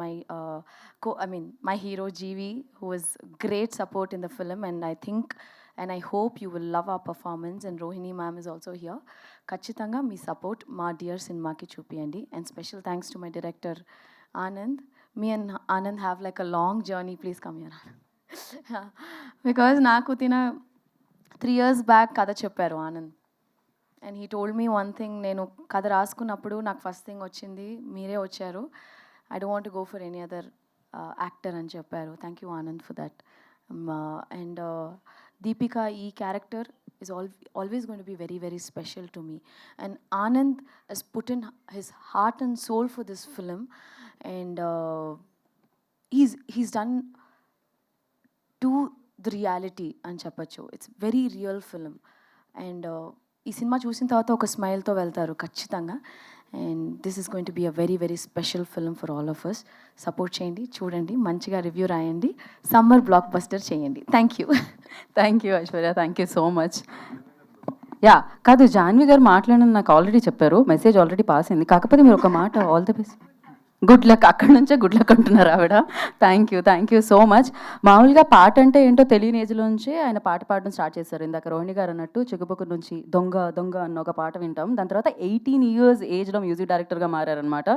my hero GV, who is great support in the film. And I think and I hope you will love our performance. And Rohini ma'am is also here. ఖచ్చితంగా మీ support మా Dear సినిమాకి చూపియండి. And special thanks to my director Anand. Me and Anand have like a long journey, please come here. Because నాకు 3 years back కథ చెప్పారు Anand. And he told me one thing, నేను కథ రాసుకున్నప్పుడు నాకు ఫస్ట్ థింగ్ వచ్చింది, మీరే వచ్చారు, I don't want go for any other actor అని చెప్పారు. Thank you Anand for that. And Deepika, ఈ character is always going to be very very special to me. And Anand has put in his heart and soul for this film. And he's done to the reality అని చెప్పచ్చు. It's very real film. And ఈ cinema చూసిన తర్వాత ఒక స్మైల్తో వెళ్తారు ఖచ్చితంగా. And this is going to be a very very special film for all of us. Support చేయండి, చూడండి, మంచిగా రివ్యూ రాయండి, సమ్మర్ బ్లాక్ బస్టర్ చేయండి. Thank you. Thank you Aishwarya, thank you so much. యా కాదు, జాన్వి గారు మాట్లాడిన నాకు ఆల్రెడీ చెప్పారు, మెసేజ్ ఆల్రెడీ పాస్ అయింది. కాకపోతే మీరు ఒక మాట, all the best, good luck, అక్కడ నుంచే గుడ్ లక్ అంటున్నారు ఆవిడ. Thank you so much. మామూలుగా పాట అంటే ఏంటో తెలియని ఏజ్లోంచి ఆయన పాట పాడడం స్టార్ట్ చేశారు. ఇందాక రోహిణి గారు అన్నట్టు చిగుబుకు నుంచి దొంగ దొంగ అన్న ఒక పాట వింటాం. దాని తర్వాత 18 years ఏజ్లో మ్యూజిక్ డైరెక్టర్గా మారారనమాట.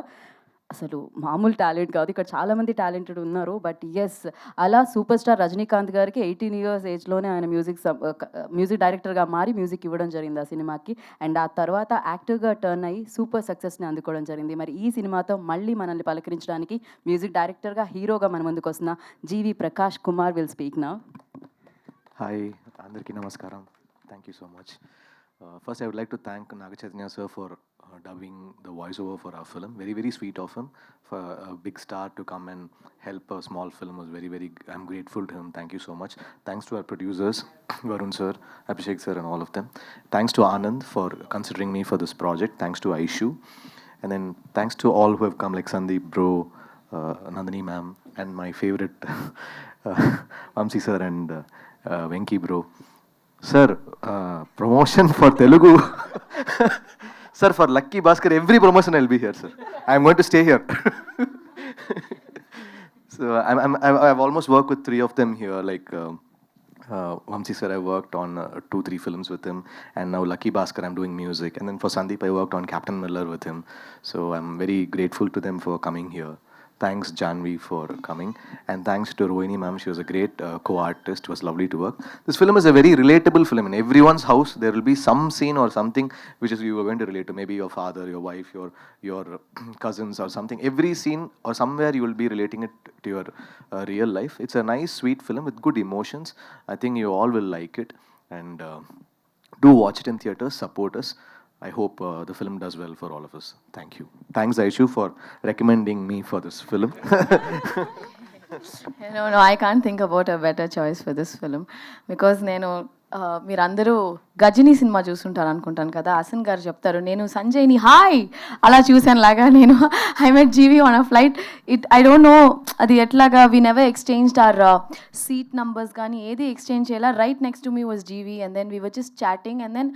అసలు మామూలు టాలెంట్ కాదు, ఇక్కడ చాలామంది టాలెంటెడ్ ఉన్నారు. బట్ ఎస్, అలా సూపర్ స్టార్ రజనీకాంత్ గారికి 18 years ఏజ్లోనే ఆయన మ్యూజిక్ డైరెక్టర్గా మారి మ్యూజిక్ ఇవ్వడం జరిగింది ఆ సినిమాకి. అండ్ ఆ తర్వాత యాక్టర్గా టర్న్ అయ్యి సూపర్ సక్సెస్ని అందుకోవడం జరిగింది. మరి ఈ సినిమాతో మళ్ళీ మనల్ని పలకరించడానికి మ్యూజిక్ డైరెక్టర్గా, హీరోగా మన ముందుకు వస్తున్న GV Prakash Kumar will speak now. Hi, అందరికీ నమస్కారం. Thank you so much. First, I would like to thank Naga Chaitanya sir for dubbing the voiceover for our film. Very, very sweet of him. For a big star to come and help a small film was very, very, I'm grateful to him. Thank you so much. Thanks to our producers, Varun sir, Abhishek sir and all of them. Thanks to Anand for considering me for this project. Thanks to Aishu. And then thanks to all who have come, like Sandeep bro, Nandini ma'am, and my favorite Vamsi sir and Venki bro. Sir, promotion for Telugu. Sir, for Lucky Bhaskar, every promotion I'll be here, sir. I'm going to stay here. So I've almost worked with 3 of them here. Like Vamsi sir, I worked on 2-3 films with him, and now Lucky Bhaskar, I'm doing music. And then for Sandeep, I worked on Captain Miller with him. So I'm very grateful to them for coming here. Thanks Janvi for coming, and thanks to Rohini ma'am. She was a great co-artist. It was lovely to work. This film is a very relatable film. In everyone's house, there will be some scene or something which is you are going to relate to. Maybe your father, your wife, your cousins or something. Every scene or somewhere you will be relating it to your real life. It's a nice, sweet film with good emotions. I think you all will like it, and do watch it in theaters. Support us. I hope the film does well for all of us. Thank you. Thanks Aishu for recommending me for this film. No, I can't think about a better choice for this film because మీరందరూ Ghazni cinema చూస్తుంటారు అనుకుంటాను కదా. అసన్ గారు చెప్తారు, నేను సంజయ్ని hi అలా చూసాను లాగా నేను I met GV on a flight. I don't know అది ఎట్లాగా, we never exchanged our seat numbers కానీ ఏది ఎక్స్చేంజ్ చేయాల. Right next to me was GV and then we were just chatting and then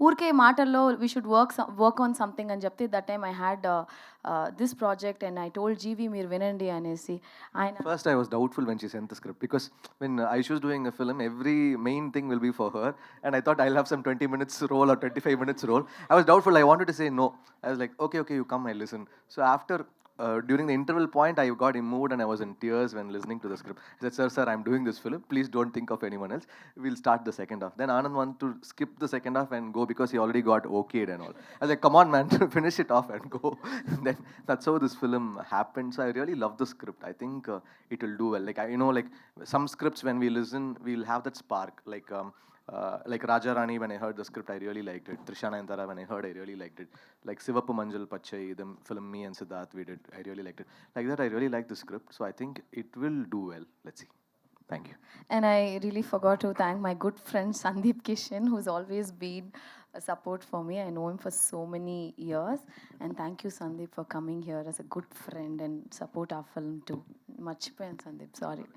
ఊరికే మాటల్లో we should work on something అని చెప్తే that time I had this project and I told GV మీరు వినండి అనేసి. ఆయన First, I was doubtful when she sent the script because when Aishu is doing a film, every main thing will be for her, and I thought I'll have some 20 minutes role or 25 minutes role. I was doubtful. I wanted to say no. I was like, okay, you come, I listen. So after during the interval point, I got moved and I was in tears when listening to the script. I said, sir, I'm doing this film. Please don't think of anyone else. We'll start the second half. Then Anand wanted to skip the second half and go because he already got okayed and all. I was like, come on, man, finish it off and go. And then that's how this film happened. So I really love the script. I think it will do well. Like, like some scripts when we listen, we'll have that spark. Like Raja Rani, when I heard the script, I really liked it. Trisha Nayantara, when I heard, I really liked it. Like Sivappu Manjal Pachai, the film me and Siddharth we did, I really liked it. Like that, I really like the script. So I think it will do well. Let's see. Thank you. And I really forgot to thank my good friend Sandeep Kishan, who's always been a support for me. I know him for so many years. And thank you, Sandeep, for coming here as a good friend and support our film too. Marchipoyan Sandeep, sorry.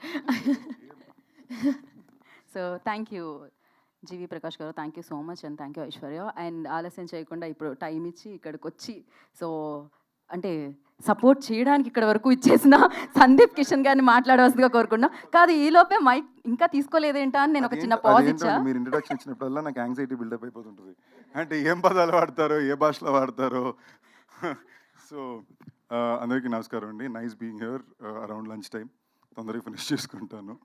So thank you GV Prakash గారు, thank you so much and thank you Aishwarya. And ఆలస్యం చేయకుండా ఇప్పుడు time ఇచ్చి ఇక్కడికి వచ్చి so అంటే support చేయడానికి ఇక్కడ వరకు ఇచ్చేసిన సందీప్ కిషన్ గారిని మాట్లాడవలసిందిగా కోరుకున్నా. కాదు, ఈలోపే మైక్ ఇంకా తీసుకోలేదేంటా అని నేను ఒక చిన్న పాజ్ ఇచ్చా. మీరు ఇంట్రడక్షన్ ఇచ్చినప్పుడల్లా నాకు యాంగ్జైటీ బిల్డప్ అయిపోతుంటుంది. అంటే ఏం పదాలు వాడతారో, ఏ భాషలో వాడతారో. సో అందరికీ నమస్కారం అండి. Nice being here around lunch time. తొందరగా ఫినిష్ చేసుకుంటాను.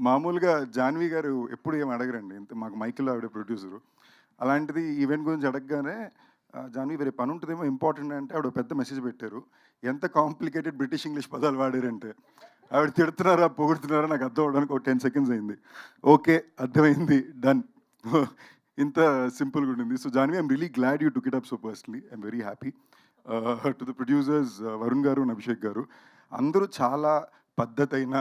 మామూలుగా జాన్వి గారు ఎప్పుడు ఏం అడగరండి, ఇంత మాకు మైకిల్లో ఆవిడ ప్రొడ్యూసరు. అలాంటిది ఈవెంట్ గురించి అడగగానే జాన్వి వేరే పని ఉంటుందేమో ఇంపార్టెంట్ అంటే ఆవిడ పెద్ద మెసేజ్ పెట్టారు. ఎంత కాంప్లికేటెడ్ బ్రిటిష్ ఇంగ్లీష్ పదాలు వాడారంటే ఆవిడ తిడుతున్నారా పొగుడుతున్నారా నాకు అర్థం అవడానికి ఒక 10 seconds అయింది. ఓకే, అర్థమైంది, డన్. ఇంత సింపుల్గా ఉండింది. So Janvi, I'm really glad you took it up so personally. I'm very happy. To the producers Varun garu and Abhishek గారు, అందరూ చాలా పద్ధతైన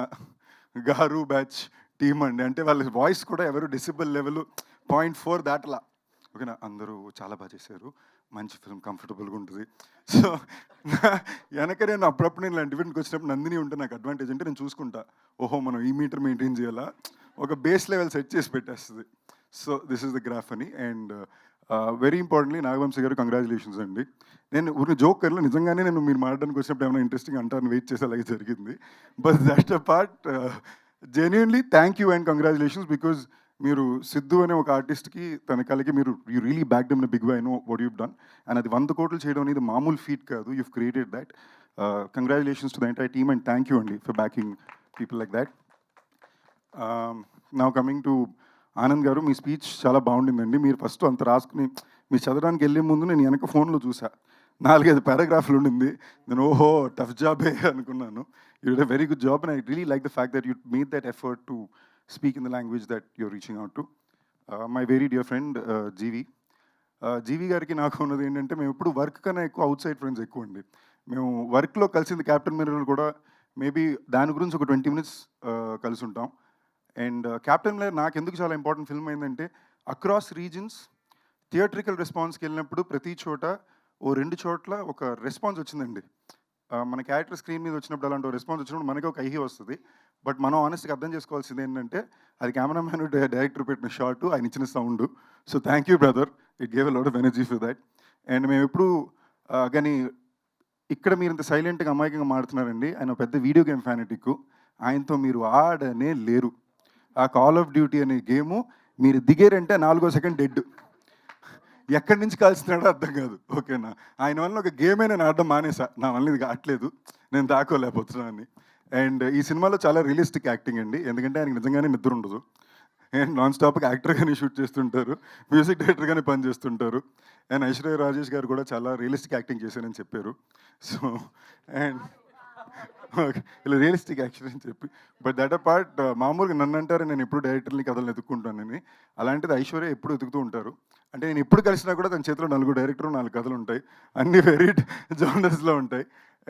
గారు బ్యాచ్ టీమ్ అండి. అంటే వాళ్ళ వాయిస్ కూడా ఎవరు డెసిబల్ లెవెల్ 0.4 దాటలా. ఓకేనా, అందరూ చాలా బాగా చేశారు. మంచి ఫిల్మ్ కంఫర్టబుల్గా ఉంటుంది. సో వెనక నేను అప్పుడప్పుడు నేను ఇలాంటి ఈవెంట్కి వచ్చినప్పుడు నందిని ఉంటే నాకు అడ్వాంటేజ్ అంటే నేను చూసుకుంటా, ఓహో మనం ఈ మీటర్ మెయింటైన్ చేయాలా, ఒక బేస్ లెవెల్ సెట్ చేసి పెట్టేస్తుంది. So this is the graph అని. అండ్ వెరీ ఇంపార్టెంట్లీ నాగవంశీ గారు కంగ్రాచులేషన్స్ అండి. నేను ఊరిని జోక్ కర్లో నిజంగానే నేను మీరు మాట్లాడడానికి వచ్చినప్పుడు ఏమైనా ఇంట్రెస్టింగ్ అంటారని వెయిట్ చేసి అలాగే జరిగింది. But that a part genuinely thank you and congratulations, because మీరు సిద్ధు అనే ఒక ఆర్టిస్ట్కి తన కళకి మీరు you really back them big why know what you've done. And అది 100 కోట్లు చేయడం అనేది మామూలు ఫీట్ కాదు. You've created that. Congratulations to the entire team and thank you అండి for backing people like that. Now coming to Anand గారు, మీ speech చాలా బాగుండిందండి. మీరు ఫస్ట్ అంత రాసుకుని మీరు చదవడానికి వెళ్ళే ముందు నేను వెనక ఫోన్లో చూసా 4-5 పారాగ్రాఫ్లు ఉండింది. నేను ఓహో టఫ్ జాబే అనుకున్నాను. You did a very good job and I really like the fact that you made that effort to speak in the language that you're reaching out to. My very dear friend GV గారికి నాకు ఉన్నది ఏంటంటే, మేము ఎప్పుడు work కన్నా ఎక్కువ out side friends ఎక్కువ అండి. మేము వర్క్లో కలిసింది క్యాప్టెన్ మిర్రర్ కూడా మేబీ దాని గురించి ఒక 20 minutes కలిసి ఉంటాం. అండ్ క్యాప్టెన్ మిర్రర్ నాకు ఎందుకు చాలా ఇంపార్టెంట్ ఫిల్మ్ అయిందంటే, అక్రాస్ రీజన్స్ థియేట్రికల్ రెస్పాన్స్కి వెళ్ళినప్పుడు ప్రతి చోట 2 చోట్ల ఒక రెస్పాన్స్ వచ్చిందండి. మన క్యారెక్టర్ స్క్రీన్ మీద వచ్చినప్పుడు అలాంటి రెస్పాన్స్ వచ్చినప్పుడు మనకి ఒక ఐహి వస్తుంది. బట్ మనం ఆనెస్ట్గా అర్థం చేసుకోవాల్సింది ఏంటంటే, అది కెమెరామ్యాన్ డైరెక్టర్ పెట్టిన షాట్, ఆయన ఇచ్చిన sound. So thank you brother, it gave a lot of energy for that. And మేము ఎప్పుడు కానీ ఇక్కడ మీరు ఇంత సైలెంట్గా అమాయకంగా మాడుతున్నారండి. ఆయన పెద్ద వీడియో గేమ్ ఫ్యానటిక్. ఆయనతో మీరు ఆడనే లేరు. ఆ కాల్ ఆఫ్ డ్యూటీ అనే గేము మీరు దిగారంటే 4వ సెకండ్ డెడ్. ఎక్కడి నుంచి కాల్స్తున్నాడో అర్థం కాదు. ఓకేనా, ఆయన వల్ల ఒక గేమే నేను ఆడడం మానేసా. నా వల్ల ఇది కావట్లేదు, నేను దాకోలేకపోతున్నాను. అండ్ ఈ సినిమాలో చాలా రియలిస్టిక్ యాక్టింగ్ అండి, ఎందుకంటే ఆయనకి నిజంగానే నిద్ర ఉండదు. అండ్ నాన్ స్టాప్గా యాక్టర్గానే షూట్ చేస్తుంటారు, మ్యూజిక్ డైరెక్టర్గానే పనిచేస్తుంటారు. అండ్ ఐశ్వర్య రాజేష్ గారు కూడా చాలా రియలిస్టిక్ యాక్టింగ్ చేశారని చెప్పారు. సో అండ్ ఓకే, ఇలా రియలిస్టిక్ యాక్షన్ అని చెప్పి. బట్ దట్ అ పార్ట్, మామూలుగా నన్ను అంటారు నేను ఎప్పుడు డైరెక్టర్ని కథలు ఎత్తుక్కుంటానని. అలాంటిది ఐశ్వర్య ఎప్పుడు ఎతుకుతూ ఉంటారు. అంటే నేను ఎప్పుడు కలిసినా కూడా తన చేతిలో 4 డైరెక్టర్ 4 కథలు ఉంటాయి, అన్ని వెరీ జానర్స్లో ఉంటాయి.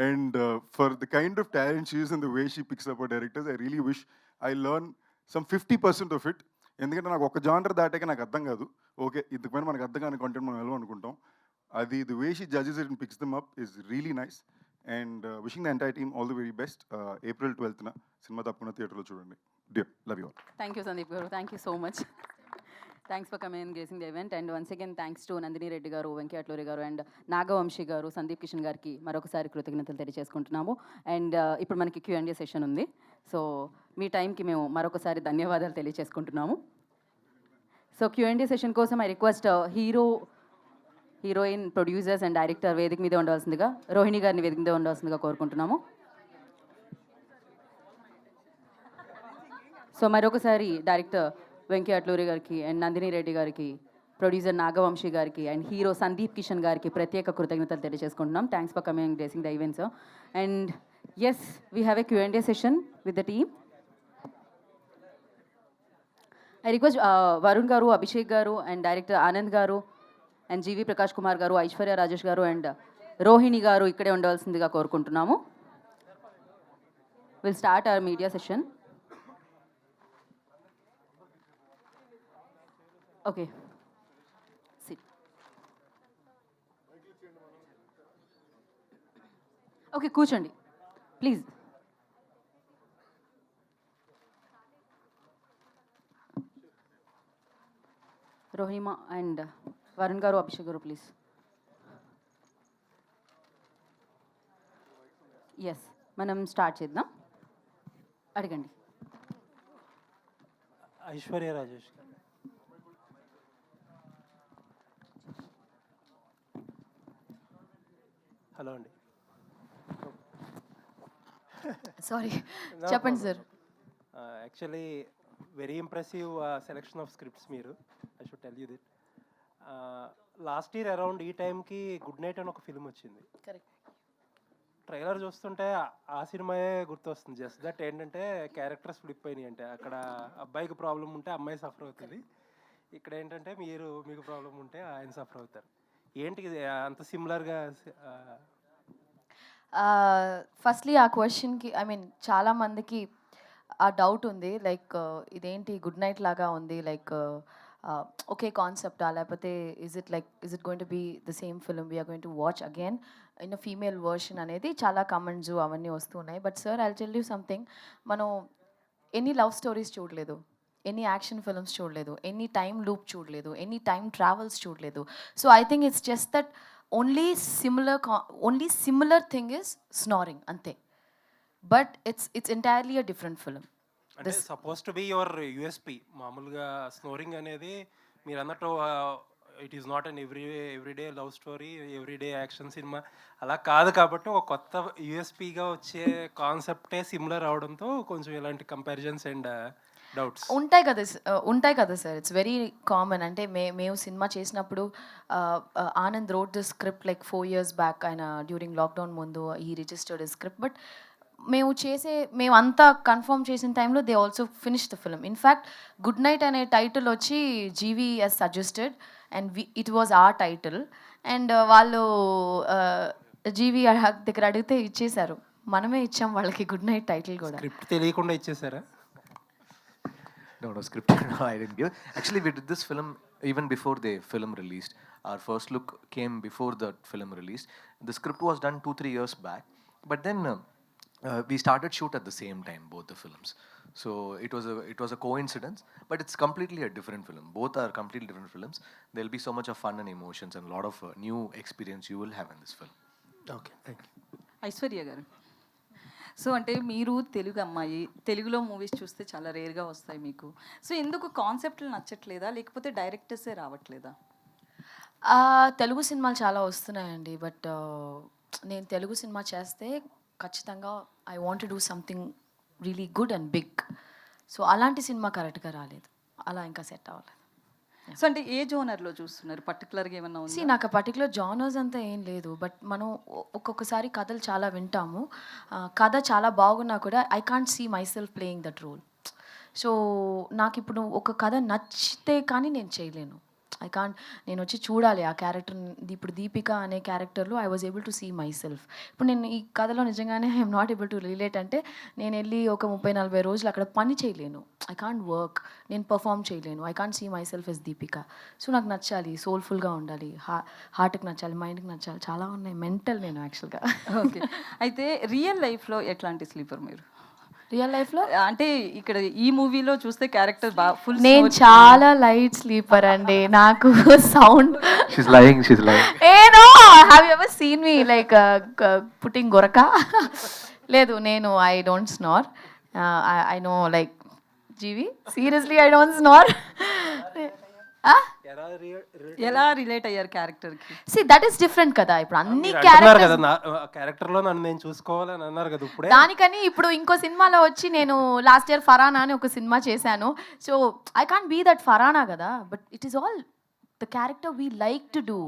And for the kind of talent she is and the way she picks up directors, I really wish I learn some 50% of it. ఎందుకంటే నాకు ఒక జానర్ దాటాక నాకు అర్థం కాదు. ఓకే, ఇంతకుపైన మనకు అర్థం కాని కంటెంట్ మనం వెళ్ళాం అనుకుంటాం. అది the way she judges it and picks them up is really nice. And wishing the entire team all the very best. April 12th సినిమా తప్పకుండా థియేటర్లో చూడండి. Dear, love you all. Thank you Sandeep గారు, thank you so much. Thanks for coming and gracing the event. And once again thanks to Nandini Reddy గారు, వెంకీ అట్లూరి గారు and Nagavamsi గారు, సందీప్ కిషన్ గారికి మరొకసారి కృతజ్ఞతలు తెలియజేసుకుంటున్నాము. అండ్ ఇప్పుడు మనకి Q&A సెషన్ ఉంది. సో మీ టైంకి మేము మరొకసారి ధన్యవాదాలు తెలియజేసుకుంటున్నాము. సో Q&A సెషన్ కోసం I request heroine, producers and director వేదిక మీద ఉండవలసిందిగా, రోహిణి గారిని వేదిక మీద ఉండవలసిందిగా కోరుకుంటున్నాము. సో మరొకసారి డైరెక్టర్ వెంకీ అట్లూరి గారికి అండ్ నందిని రెడ్డి గారికి, ప్రొడ్యూసర్ నాగవంశీ గారికి అండ్ హీరో సందీప్ కిషన్ గారికి ప్రత్యేక కృతజ్ఞతలు తెలియజేసుకుంటున్నాం. Thanks for coming gracing the event sir. And yes, we have a Q&A session with the team. I request Varun garu, Abhishek garu and director Anand గారు అండ్ జీవి ప్రకాష్ కుమార్ గారు, ఐశ్వర్య రాజేష్ గారు అండ్ రోహిణి గారు ఇక్కడే ఉండవలసిందిగా కోరుకుంటున్నాము. Will start our media session. Okay, SIT. Okay, కూర్చోండి please. రోహిమా and Varun garu, Abhishek గారు please. Yes, మనం start చేద్దాం. అడగండి. ఐశ్వర్య రాజేష్ గారు. హలో అండి. సారీ, చెప్పండి sir. Actually very impressive selection of scripts మీరు. I should tell you that. Last year around ఈ టైంకి గుడ్ నైట్ అని ఒక ఫిల్మ్ వచ్చింది. కరెక్ట్. ట్రైలర్ చూస్తుంటే ఆ సినిమాయే గుర్తొస్తుంది. జస్ట్ దట్ ఏంటంటే క్యారెక్టర్స్ ఫ్లిప్ అయినాయి. అంటే అక్కడ అబ్బాయికి ప్రాబ్లం ఉంటే అమ్మాయి సఫర్ అవుతుంది, ఇక్కడ ఏంటంటే మీకు ప్రాబ్లం ఉంటే ఆయన సఫర్ అవుతారు. ఏంటి ఇది అంత సిమిలర్గా? ఫస్ట్లీ ఆ క్వశ్చన్కి ఐ మీన్ చాలామందికి ఆ డౌట్ ఉంది, లైక్ ఇదేంటి గుడ్ నైట్ లాగా ఉంది, లైక్ ఒకే కాన్సెప్టా లేకపోతే is it going to be the same film we're going to watch again in a female version అనేది చాలా కమెంట్స్ అవన్నీ వస్తున్నాయి. But sir I tell you something, మనం ఎన్ని లవ్ స్టోరీస్ చూడలేదు, ఎన్ని యాక్షన్ ఫిల్మ్స్ చూడలేదు, ఎన్ని టైం లూప్ చూడలేదు, ఎన్ని టైం ట్రావెల్స్ చూడలేదు. So I think it's just that only similar thing is snoring అంతే. But it's entirely a different film. అంటే suppose to be your USP. మామూలుగా స్నోరింగ్ అనేది మీరు అన్నట్టు it is not an everyday love story, everyday action సినిమా అలా కాదు. కాబట్టి ఒక కొత్త యూఎస్పిగా వచ్చే కాన్సెప్టే సిమిలర్ అవడంతో కొంచెం ఇలాంటి కంపారిజన్స్ అండ్ డౌట్స్ ఉంటాయి కదా సార్. It's very common. అంటే మేము సినిమా చేసినప్పుడు Anand wrote the script like 4 years back. ఆయన డ్యూరింగ్ లాక్డౌన్ ముందు ఈ రిజిస్టర్డ్ స్క్రిప్ట్. బట్ మేమంతా కన్ఫర్మ్ చేసిన టైంలో they also finish the film. In fact good night అనే టైటిల్ వచ్చి GV is suggested and it was ఆ టైటిల్. అండ్ వాళ్ళు జీవీ దగ్గర అడిగితే ఇచ్చేశారు. మనమే ఇచ్చాం వాళ్ళకి గుడ్ నైట్ టైటిల్ కూడా. స్క్రిప్ట్ తెలియకుండా ఇచ్చేసారా? No, script. No, I didn't give. Actually, we did this film even before the film released. Our first look came before the film released. The script was done 2-3 years back, but then we started shoot at the same time, both the films. So it was a coincidence, but it's completely a different film. Both are completely different films. There'll be so much of fun and emotions and a lot of new experience you will have in this film. Okay, thank you. Aishwarya garu, so అంటే మీరు తెలుగు అమ్మాయి, తెలుగులో movies చూస్తే చాలా రేర్గా వస్తాయి మీకు. So ఎందుకు కాన్సెప్ట్లు నచ్చట్లేదా, లేకపోతే డైరెక్టర్సే రావట్లేదా? తెలుగు సినిమాలు చాలా వస్తున్నాయండి. బట్ నేను తెలుగు సినిమా చేస్తే ఖచ్చితంగా I want to do something really good and big. So అలాంటి సినిమా కరెక్ట్గా రాలేదు, అలా ఇంకా సెట్ అవ్వలేదు. సో అంటే ఏ జోనర్లో చూస్తున్నారు పర్టికులర్గా ఏమన్నా ఉంది? నాకు పర్టికులర్ జానర్స్ అంతా ఏం లేదు. బట్ మనం ఒక్కొక్కసారి కథలు చాలా వింటాము. కథ చాలా బాగున్నా కూడా I can't see myself playing that role. So నాకు ఇప్పుడు ఒక కథ నచ్చితే కానీ నేను చేయలేను. ఐ కాంట్, నేను వచ్చి చూడాలి ఆ క్యారెక్టర్. ఇప్పుడు దీపిక అనే క్యారెక్టర్లో I was able to see myself. ఇప్పుడు నేను ఈ కథలో నిజంగానే I'm not able to relate అంటే నేను వెళ్ళి ఒక 30-40 రోజులు అక్కడ పని చేయలేను. ఐ కాంట్ వర్క్, నేను పర్ఫామ్ చేయలేను. I can't see myself as Deepika. So నాకు నచ్చాలి, సోల్ఫుల్గా ఉండాలి, హార్ట్కి నచ్చాలి, మైండ్కి నచ్చాలి, చాలా ఉన్నాయి. మెంటల్ నేను యాక్చువల్గా. ఓకే, అయితే రియల్ లైఫ్లో ఎట్లాంటి స్లీపర్ మీరు? రియల్ లైఫ్లో అంటే ఇక్కడ ఈ మూవీలో చూస్తే క్యారెక్టర్ ఫుల్. నేను చాలా లైట్ స్లీపర్ అండి. నాకు sound She's lying. No, have you ever seen me like putting గొరక? లేదు, నేను I don't snore. I know like GV, seriously I don't snore. ఎలా రిలేట్ అయ్యారు క్యారెక్టర్కి? సి దట్ ఈస్ డిఫరెంట్ కదా. ఇప్పుడు అన్ని క్యారెక్టర్లో నన్ను నేను చూసుకోవాలని అన్నారు కదా ఇప్పుడే. దానికని ఇప్పుడు ఇంకో సినిమాలో వచ్చి నేను లాస్ట్ ఇయర్ ఫరానా అని ఒక సినిమా చేశాను. So I can't be that Farhana కదా. But it is all the character we like to do.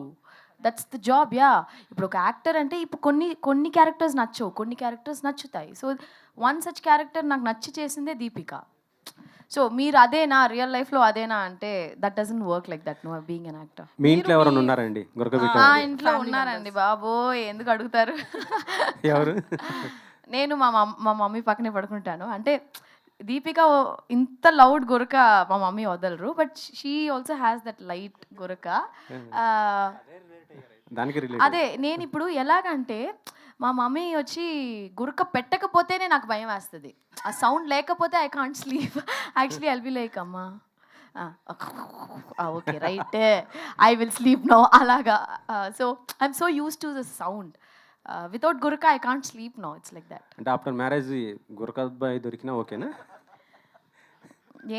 That's the job. Yeah, ఇప్పుడు ఒక యాక్టర్ అంటే ఇప్పుడు కొన్ని క్యారెక్టర్స్ నచ్చవు, కొన్ని క్యారెక్టర్స్ నచ్చుతాయి. సో వన్ సచ్ క్యారెక్టర్ నాకు నచ్చి చేసిందే దీపిక. సో మీరు అదేనా రియల్ లైఫ్లో అదేనా అంటే that doesn't work like that. No, being an actor. మీ ఇంట్లో ఎవరైనా ఉన్నారండి? ఇంట్లో ఉన్నారండి బాబో, ఎందుకు అడుగుతారు? ఎవరు? నేను మా మమ్మీ పక్కనే పడుకుంటాను. అంటే దీపిక ఇంత లౌడ్ గొరక మా మమ్మీ వదలరు. But she also has that light గొరక. అదే నేను ఇప్పుడు ఎలాగంటే మా మమ్మీ వచ్చి గురక పెట్టకపోతేనే నాకు భయం వేస్తుంది. ఆ సౌండ్ లేకపోతే I can't sleep. Actually I'll be like అమ్మా okay right, I will sleep no అలాగా. So I'm so used to the sound. Without గురక I can't sleep no. It's like that. అంటే ఆఫ్టర్ మ్యారేజ్ గురక అబ్బాయి దొరికినా ఓకేనా?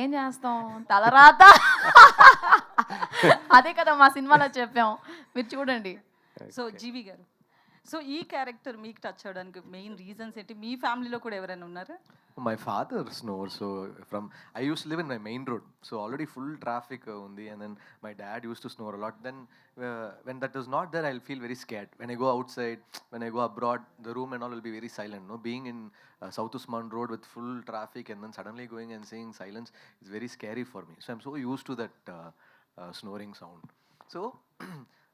ఏం చేస్తాం, తలరాత. అదే కదా మా సినిమాలో చెప్పాం, మీరు చూడండి. సో జీవి గారు, సో ఈ క్యారెక్టర్ మీకు టచ్ అవ్వడానికి మెయిన్ రీజన్స్ ఏంటి? మీ ఫ్యామిలీలో కూడా ఎవరైనా ఉన్నారా? My father snores. So I used to live in my main road. So already full traffic undi, and then my dad used to snore a lot. Then when that is not there, I'll feel very scared. When I go outside, when I go abroad, the room and all will be very silent. No, being in South Usman Road with full traffic and then suddenly going and seeing silence is very scary for me. So I'm so used to that snoring sound. So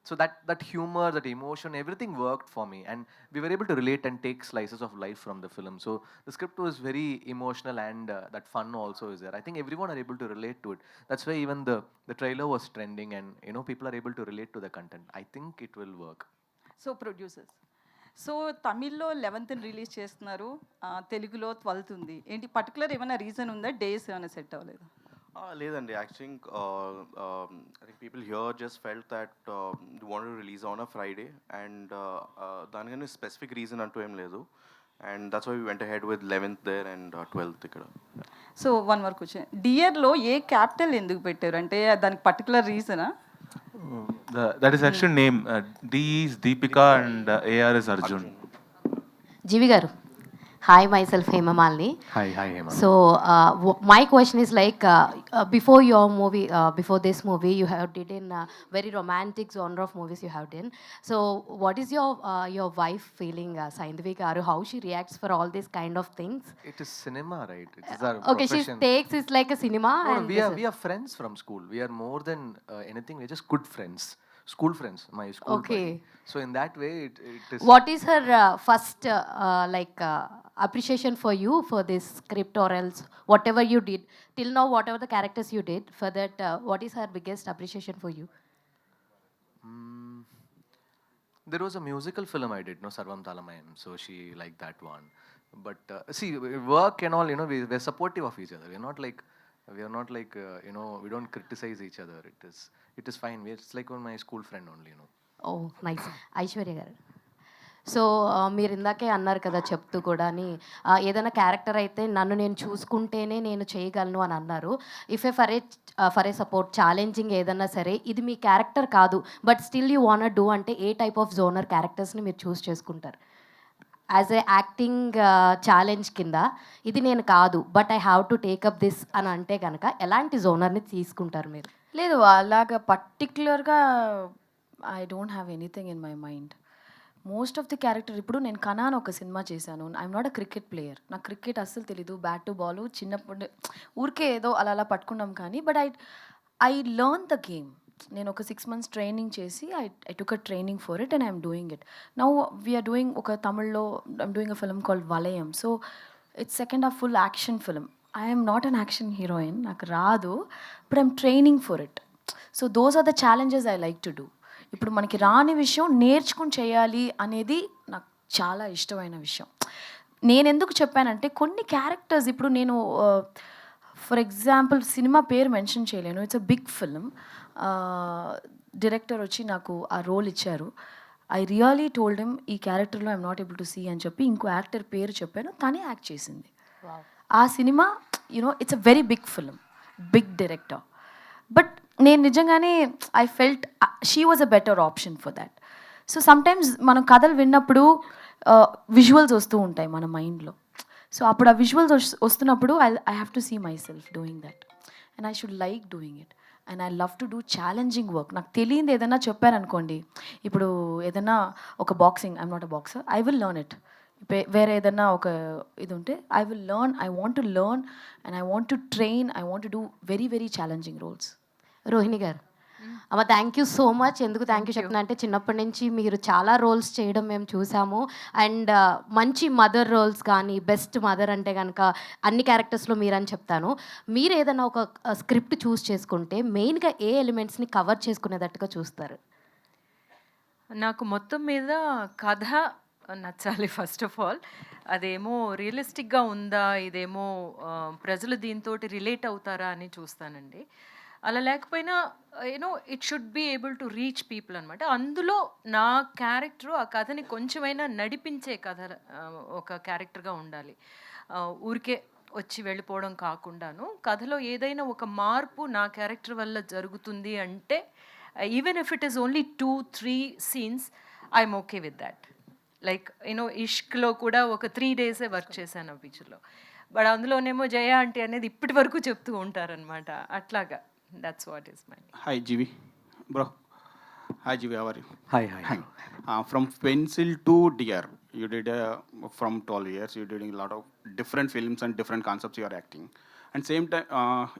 So that humor, that emotion, everything worked for me, and we were able to relate and take slices of life from the film. So the script was very emotional, and that fun also is there. I think everyone are able to relate to it. That's why even the trailer was trending, and people are able to relate to the content. I think it will work. So producers, so తమిళ్లో 11th release చేస్తున్నారు, తెలుగులో 12th ఉంది. ఏంటి particular ఏమైనా reason ఉందా? Days ఏమైనా set అవ్వలేదు? లేదండి, I think people here just felt that they wanted to release on a Friday, and దానికని స్పెసిఫిక్ రీజన్ అంటూ ఏం లేదు, and that's why we went ahead with 11th there and 12th ఇక్కడ. So one వరకు వచ్చాయి. డియర్లో ఏ capital ఎందుకు పెట్టారు అంటే దానికి particular రీజనా? That is actually name. D is Deepika and AR is Arjun. జీవి గారు, hi, myself Hema Malini. Hi Hema. So my question is like before your movie, before this movie you have did in very romantic genre of movies you have done. So what is your wife feeling, Saindhavi garu, how she reacts for all these kind of things? It is cinema, right? It is our Okay, she profession. takes it like a cinema. No, and we are friends from school. We are more than anything. We're just good friends. School friends, my school Okay. buddy. So in that way, it is. What is her first appreciation for you for this script, or else whatever you did till now, whatever the characters you did for that, what is her biggest appreciation for you? There was a musical film I did, no, Sarvam Talamayam. So she liked that one. But see, work and all, we're supportive of each other. We are not like we don't criticize each other. It is fine. It's like my school friend only, oh nice. Aishwarya garu, so మీరు ఇందాకే అన్నారు కదా చెప్తూ కూడా ఏదైనా character అయితే నన్ను నేను చూసుకుంటేనే నేను చేయగలను అని అన్నారు. If for a support challenging ఏదన్నా సరే, ఇది మీ క్యారెక్టర్ కాదు but still you want do అంటే ఏ టైప్ ఆఫ్ జోనర్ క్యారెక్టర్స్ని మీరు చూస్ చేసుకుంటారు? యాజ్ ఏ యాక్టింగ్ ఛాలెంజ్ కింద ఇది నేను కాదు but I have to take up this అని అంటే కనుక ఎలాంటి జోనర్ని తీసుకుంటారు మీరు? లేదు, అలాగా పర్టిక్యులర్గా I don't have anything in my mind. Most of the character, ఇప్పుడు నేను కనాన్ ఒక సినిమా చేశాను. I'm not a cricket player, నాకు క్రికెట్ అస్సలు తెలీదు. బ్యాట్ టు బాల్ చిన్నప్పుడు ఊరికే ఏదో అలా పట్టుకున్నాం కానీ, but I learn the game. నేను ఒక 6 months ట్రైనింగ్ చేసి I took a training for it and I'm doing it. Now we're doing ఒక తమిళ్లో I'm doing a film called Valayam. So it's second half full action film. I'm not an action heroine, నాకు రాదు, but I'm training for it. So those are the challenges I like to do. ఇప్పుడు మనకి రాని విషయం నేర్చుకుని చేయాలి అనేది నాకు చాలా ఇష్టమైన విషయం. నేను ఎందుకు చెప్పానంటే కొన్ని క్యారెక్టర్స్, ఇప్పుడు నేను ఫర్ ఎగ్జాంపుల్ సినిమా పేరు మెన్షన్ చేయలేను, it's a big film. Director వచ్చి నాకు ఆ రోల్ ఇచ్చారు. ఐ రియలీ టోల్డ్ హిమ్ ఈ క్యారెక్టర్లో I'm not able to see అని చెప్పి ఇంకో యాక్టర్ పేరు చెప్పాను, తనే యాక్ట్ చేసింది. ఆ cinema it's a very big film, big director. But నేను నిజంగానే I felt she was a better option for that. So sometimes మనం కథలు విన్నప్పుడు విజువల్స్ వస్తూ ఉంటాయి మన మైండ్లో. సో అప్పుడు ఆ విజువల్స్ వస్తున్నప్పుడు I have to see myself doing that and I should like doing it and I love to do challenging work. నాకు తెలియదు ఏదైనా చెప్పారనుకోండి, ఇప్పుడు ఏదైనా ఒక boxing, I'm not a boxer, I will learn it. వేరే ఏదైనా ఒక ఇది ఉంటే I will learn, I want to learn and I want to train, I want to do very very challenging roles. Rohini garu, అమ్మ థ్యాంక్ యూ సో మచ్. ఎందుకు thank you చెప్తున్నా అంటే చిన్నప్పటి నుంచి మీరు చాలా రోల్స్ చేయడం మేము చూసాము. అండ్ మంచి మదర్ రోల్స్ కానీ, బెస్ట్ మదర్ అంటే కనుక అన్ని క్యారెక్టర్స్లో మీరని చెప్తాను. మీరు ఏదైనా ఒక స్క్రిప్ట్ చూస్ చేసుకుంటే మెయిన్గా ఏ ఎలిమెంట్స్ని కవర్ చేసుకునేటట్టుగా చూస్తారు? నాకు మొత్తం మీద కథ నచ్చాలి ఫస్ట్ ఆఫ్ ఆల్. అదేమో రియలిస్టిక్గా ఉందా, ఇదేమో ప్రజలు దీంతో రిలేట్ అవుతారా అని చూస్తానండి. అలా లేకపోయినా it should be able to reach people అనమాట. అందులో నా క్యారెక్టర్ ఆ కథని కొంచెమైనా నడిపించే కథ ఒక క్యారెక్టర్గా ఉండాలి. ఊరికే వచ్చి వెళ్ళిపోవడం కాకుండాను కథలో ఏదైనా ఒక మార్పు నా క్యారెక్టర్ వల్ల జరుగుతుంది అంటే, even if it is only 2-3 scenes, I'm okay with that. Like ఇష్క్లో కూడా ఒక 3 days వర్క్ చేశాను ఆ పిక్చర్లో. బట్ అందులోనేమో జయ ఆంటీ అనేది ఇప్పటి వరకు చెప్తూ ఉంటారనమాట. అట్లాగా that's what is my name. Hi GV bro. Hi GV, how are you? Hi. From Pencil to Dear, you did from 12 years you did a lot of different films and different concepts you are acting. and same time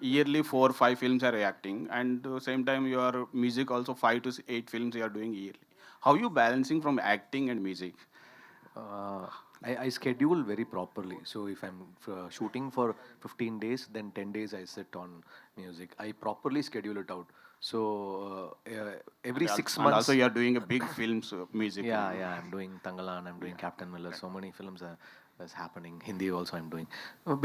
yearly 4-5 films are reacting, and same time your music also 5 to 8 films you are doing yearly. How you balancing from acting and music? I schedule very properly. So if I'm shooting for 15 days, then 10 days I sit on music. I properly schedule it out. So every And 6 and months. also you are doing a big films music. Yeah, I'm doing Tangalan, I'm doing Captain Miller. So many films that's happening. Hindi also I'm doing.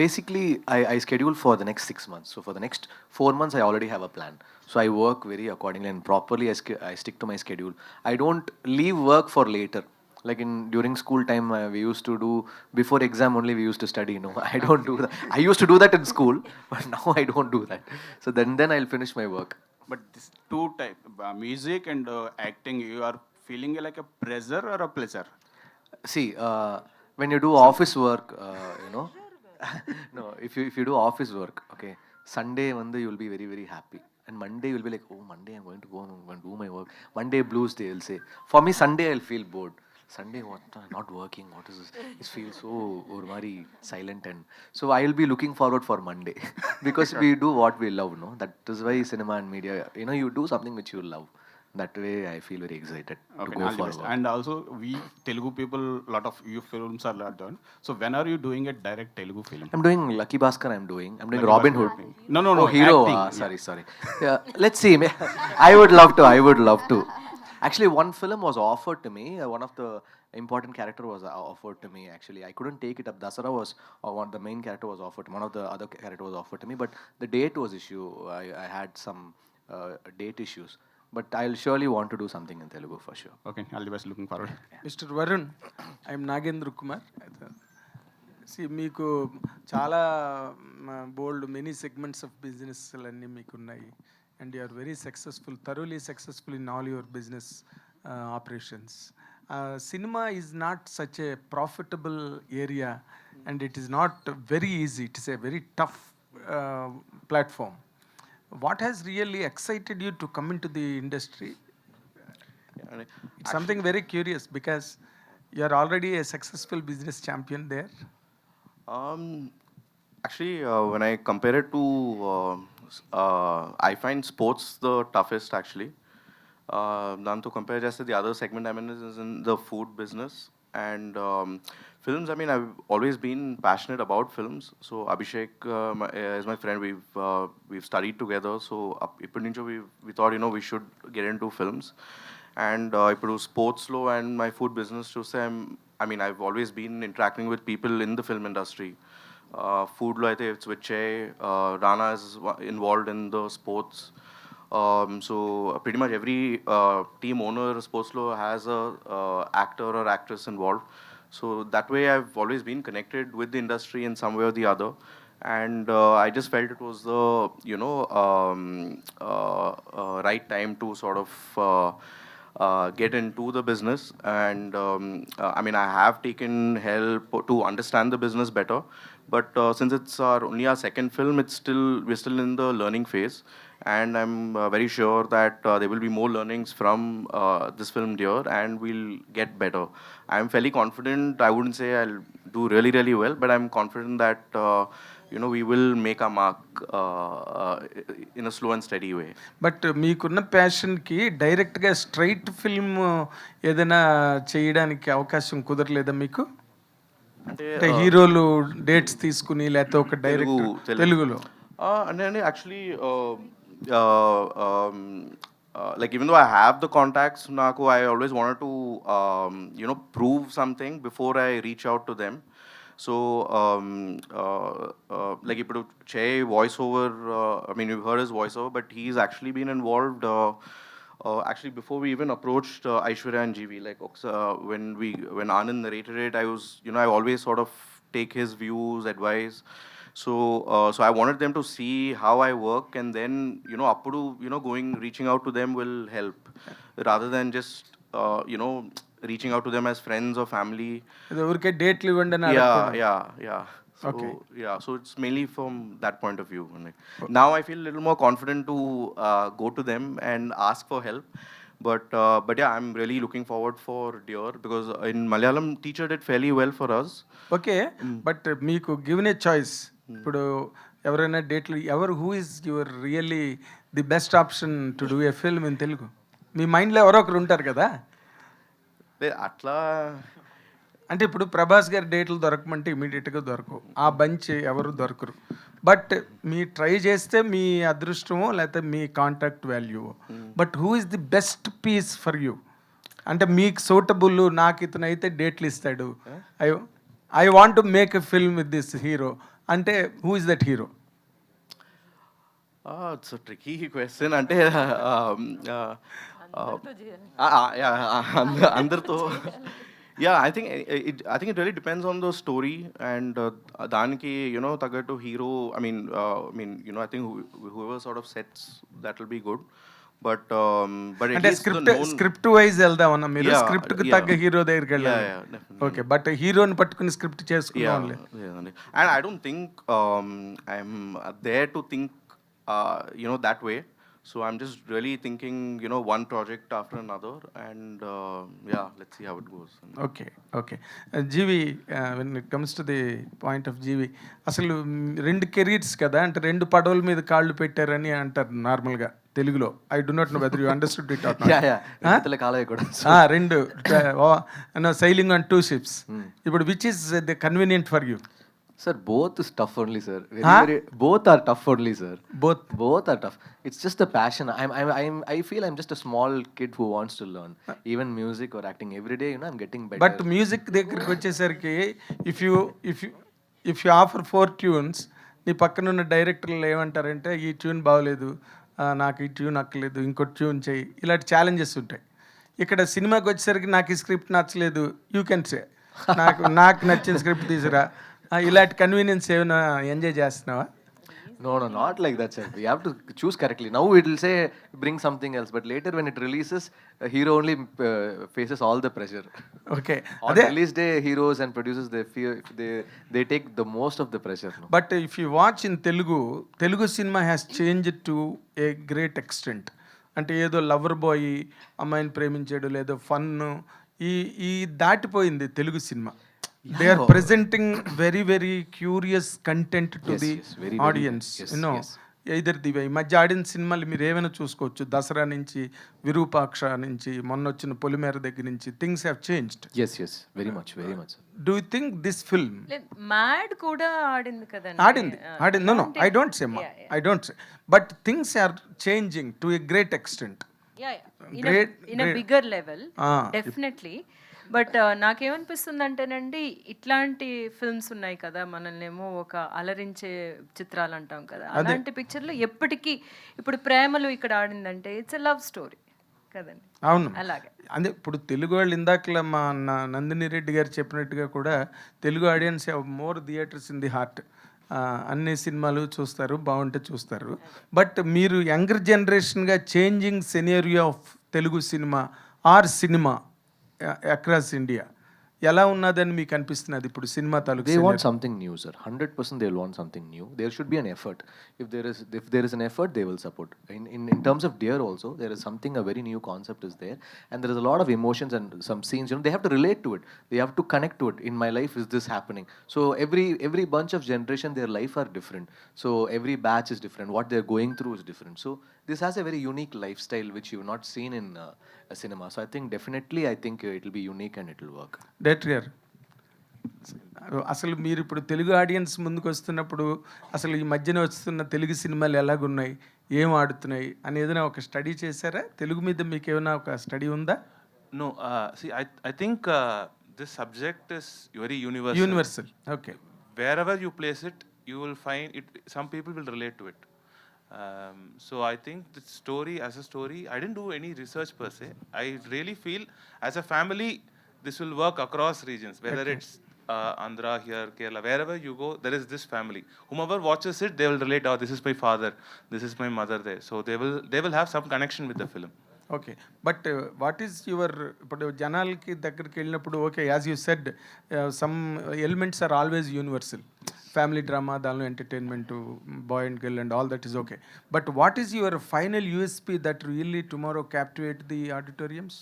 Basically, I schedule for the next 6 months. So for the next 4 months, I already have a plan. So I work very accordingly and properly. I stick to my schedule. I don't leave work for later. Like during school time, we used to do before exam only. We used to study. No, I don't do that. I used to do that in school, but now I don't do that. So then I'll finish my work. But this two type music and acting, you are feeling like a pressure or a pleasure? See, when you do office work, no, if you do office work, okay, Sunday Monday you'll be very very happy, and Monday you'll be like, oh, Monday I'm going to go and I'm going to do my work. Monday blues day, they'll say. For me, Sunday I'll feel bored. Sunday, what? Not working. What is this? It feels so very silent, and so I'll be looking forward for Monday because we do what we love. No, that is why cinema and media. You do something which you love. That way, I feel very excited to go all the best. forward. And also, we Telugu people, lot of you films are not done. So when are you doing a direct Telugu film? I'm doing Lucky Bhaskar. I'm doing Lucky Robin Bhaskar. Hood. No, Oh, hero. acting. Sorry. Yeah, let's see. I would love to. Actually, one film was offered to me. One of the important character was offered to me. Actually, I couldn't take it up. Dasara was one. The main character was offered. One of the other character was offered to me, but the date was issue. I had some date issues. But I'll surely want to do something in Telugu for sure. Okay, all the best. Looking forward. Mr. Varun, I'm Nagendra Kumar. See, మీకు చాలా bold many segments of business అన్నీ మీకు ఉన్నాయి, and you are very successful, thoroughly successful in all your business operations. Cinema is not such a profitable area, and it is not very easy. It is a very tough platform. What has really excited you to come into the industry? It's something very curious because you are already a successful business champion there. Actually, when I compare it to, I find sports the toughest actually. To compare just the other segment I'm in is in the food business, and films. I mean, I've always been passionate about films. So Abhishek is my friend. We've studied together. So we thought we should get into films, and ఇప్పుడు sports lo and my food business చూస్తే I've always been interacting with people in the film industry. Food lo aithe it's with Che, Rana is involved in the sports. So pretty much every team owner sports law has a actor or actress involved. So that way I've always been connected with the industry in some way or the other, and I just felt it was the right time to sort of get into the business. And I have taken help to understand the business better, but since it's only our second film, we're still in the learning phase. And I'm very sure that there will be more learnings from this film, Dear, and we'll get better. I'm fairly confident. I wouldn't say I'll do really, really well, but I'm confident that we will make our mark in a slow and steady way. But మీకున్న ప్యాషన్కి డైరెక్ట్గా straight film ఏదైనా చేయడానికి అవకాశం కుదరలేదా మీకు? అంటే హీరోలు dates తీసుకుని లేకపోతే ఒక డైరెక్ట్ తెలుగులో Actually, like even though I have the contacts, I always wanted to prove something before I reach out to them. So like ఇప్పుడు Che voiceover, you've heard his voiceover, but he's actually been involved actually before we even approached Aishwarya and GV. Like when Anand narrated it, I always sort of take his views, advice. So I wanted them to see how I work, and then appudu reaching out to them will help rather than just reaching out to them as friends or family. ఎవరికే డేట్లు ఇవ్వండి అని Yeah. So, okay. Yeah, so it's mainly from that point of view. Now I feel a little more confident to go to them and ask for help. But yeah, I'm really looking forward for Dear, because in Malayalam, teacher did fairly well for us. Okay, but మీకు given a choice, ఇప్పుడు ఎవరైనా డేట్లు who is your really the best option to do a film in Telugu? మీ మైండ్లో ఎవరో ఒకరు ఉంటారు కదా. అట్లా అంటే ఇప్పుడు ప్రభాస్ గారి డేట్లు దొరకమంటే ఇమీడియట్గా దొరకవు, ఆ బంచ్ ఎవరు దొరకరు. బట్ మీ ట్రై చేస్తే మీ అదృష్టమో లేకపోతే మీ contact value. But who is the best piece for you? అంటే మీకు సూటబుల్, నాకు ఇతను అయితే డేట్లు ఇస్తాడు, I want to make a film with this hero అంటే who is that hero? It's tricky question. అంటే అందరితో I think it really depends on the story and దానికి తగ్గట్టు hero. I mean I think whoever sort of sets that will be good. But అంటే script wise వెళ్దామన్నా మీరు? Script కి తగ్గ hero దగ్గరికి వెళ్ళాలి. ఓకే, బట్ హీరోని పట్టుకుని స్క్రిప్ట్ చేసుకున్నాం. And I don't think I'm there to think that way. So I'm just really thinking, one project after another, and let's see how it goes. Okay. G V, when it comes to the point of జీవి, అసలు 2 careers కదా, అంటే 2 పడవల మీద కాళ్ళు పెట్టారని అంటారు నార్మల్గా తెలుగులో. I do not know whether you understood it or not. 2 sailing on 2 ships. ఇప్పుడు which is the convenient for you? Sir, both is tough only, sir. Both are tough only, sir. Both are tough. It's just a passion. I feel I'm just a small kid who wants to learn. Even music or acting, every day, I'm getting better. But music దగ్గరికి వచ్చేసరికి if you offer 4 tunes, నీ పక్కన ఉన్న డైరెక్టర్లు ఏమంటారంటే ఈ tune బాగోలేదు, నాకు ఈ ట్యూన్ అక్కలేదు, ఇంకో ట్యూన్ చేయి, ఇలాంటి ఛాలెంజెస్ ఉంటాయి. ఇక్కడ సినిమాకి వచ్చేసరికి నాకు ఈ స్క్రిప్ట్ నచ్చలేదు, యూ కెన్ సే నాకు నచ్చిన స్క్రిప్ట్ తీసురా, ఇలాంటి కన్వీనియన్స్ ఏమైనా ఎంజాయ్ చేస్తున్నావా? No, not like that, sir. We have to choose correctly. Now it will say bring something else, but later when it releases, a hero only faces all the pressure. Okay. On release day, heroes and producers, they take the most of the pressure. No? But if you watch in Telugu cinema has changed to a great extent. అంటే ఏదో lover boy అమ్మాయిని ప్రేమించాడు, లేదో fun, ఈ దాటిపోయింది Telugu cinema. They are presenting very, very curious content to the audience. Either the way. ఈ మధ్య audience సినిమాలు మీరు ఏమైనా చూసుకోవచ్చు. దసరా నుంచి, విరూపాక్ష నుంచి, మొన్న వచ్చిన పొలిమేర దగ్గర నుంచి, things have changed. Yes, very much. Do you think this film? Mad కూడా ఆడింది కదండి. ఆడింది. No, I don't say mad. I don't say. But things are changing to a great extent. In a bigger level, definitely. But నాకేమనిపిస్తుంది అంటేనండి, ఇట్లాంటి films ఉన్నాయి కదా, మనల్నేమో ఒక అలరించే చిత్రాలు అంటాం కదా, అలాంటి పిక్చర్లు ఎప్పటికీ ఇప్పుడు ప్రేమలు ఇక్కడ ఆడిందంటే ఇట్స్ ఎ లవ్ స్టోరీ కదండి. అవును, అలాగే. అదే ఇప్పుడు తెలుగు వాళ్ళు ఇందాకలా మా నందిని రెడ్డి గారు చెప్పినట్టుగా కూడా Telugu audiences have more theatres in the heart. అన్ని సినిమాలు చూస్తారు, బాగుంటే చూస్తారు. బట్ మీరు యంగర్ జనరేషన్గా చేంజింగ్ సెనేరియో ఆఫ్ తెలుగు సినిమా ఆర్ సినిమా అక్రాస్ ఇండియా ఎలా ఉన్నదని మీకు అనిపిస్తున్నది ఇప్పుడు సినిమా తాలూకు? They want something new, sir. 100% they'll want something new. There should be an effort. If there is an effort, they will support. In terms of Dear also, there is something, a very new concept is there, and there is a lot of emotions and some scenes. They have to relate to it. They have to connect to it. In my life, is this happening? So every bunch of generation, their life are different. So every batch is different. What they're going through is different. So this has a very unique lifestyle which you've not seen in a cinema. So I think it will be unique and it will work. Director, అసలు మీరు ఇప్పుడు Telugu audience ముందుకు వస్తున్నప్పుడు అసలు ఈ మధ్యన వస్తున్న తెలుగు సినిమాలు ఎలాగున్నాయి, ఏం ఆడుతున్నాయి అని ఏదైనా ఒక స్టడీ చేశారా? తెలుగు మీద మీకు ఏమైనా ఒక స్టడీ ఉందా? No, see, I think this subject is very universal. Universal, okay. Wherever you place it, you will find it. Some people will relate to it. So I think the story, as a story, I didn't do any research per se. I really feel as a family, this will work across regions, whether it's Andhra, here, Kerala, wherever you go, there is this family. Whomever watches it, they will relate, oh, this is my father, this is my mother there. So they will have some connection with the film. Okay, but what is your, ఇప్పుడు జనాలకి దగ్గరికి వెళ్ళినప్పుడు okay, as you said some elements are always universal. Family drama, దానిలో entertainment, boy and girl and all that is okay. But what is your final USP that really tomorrow captivate the auditoriums?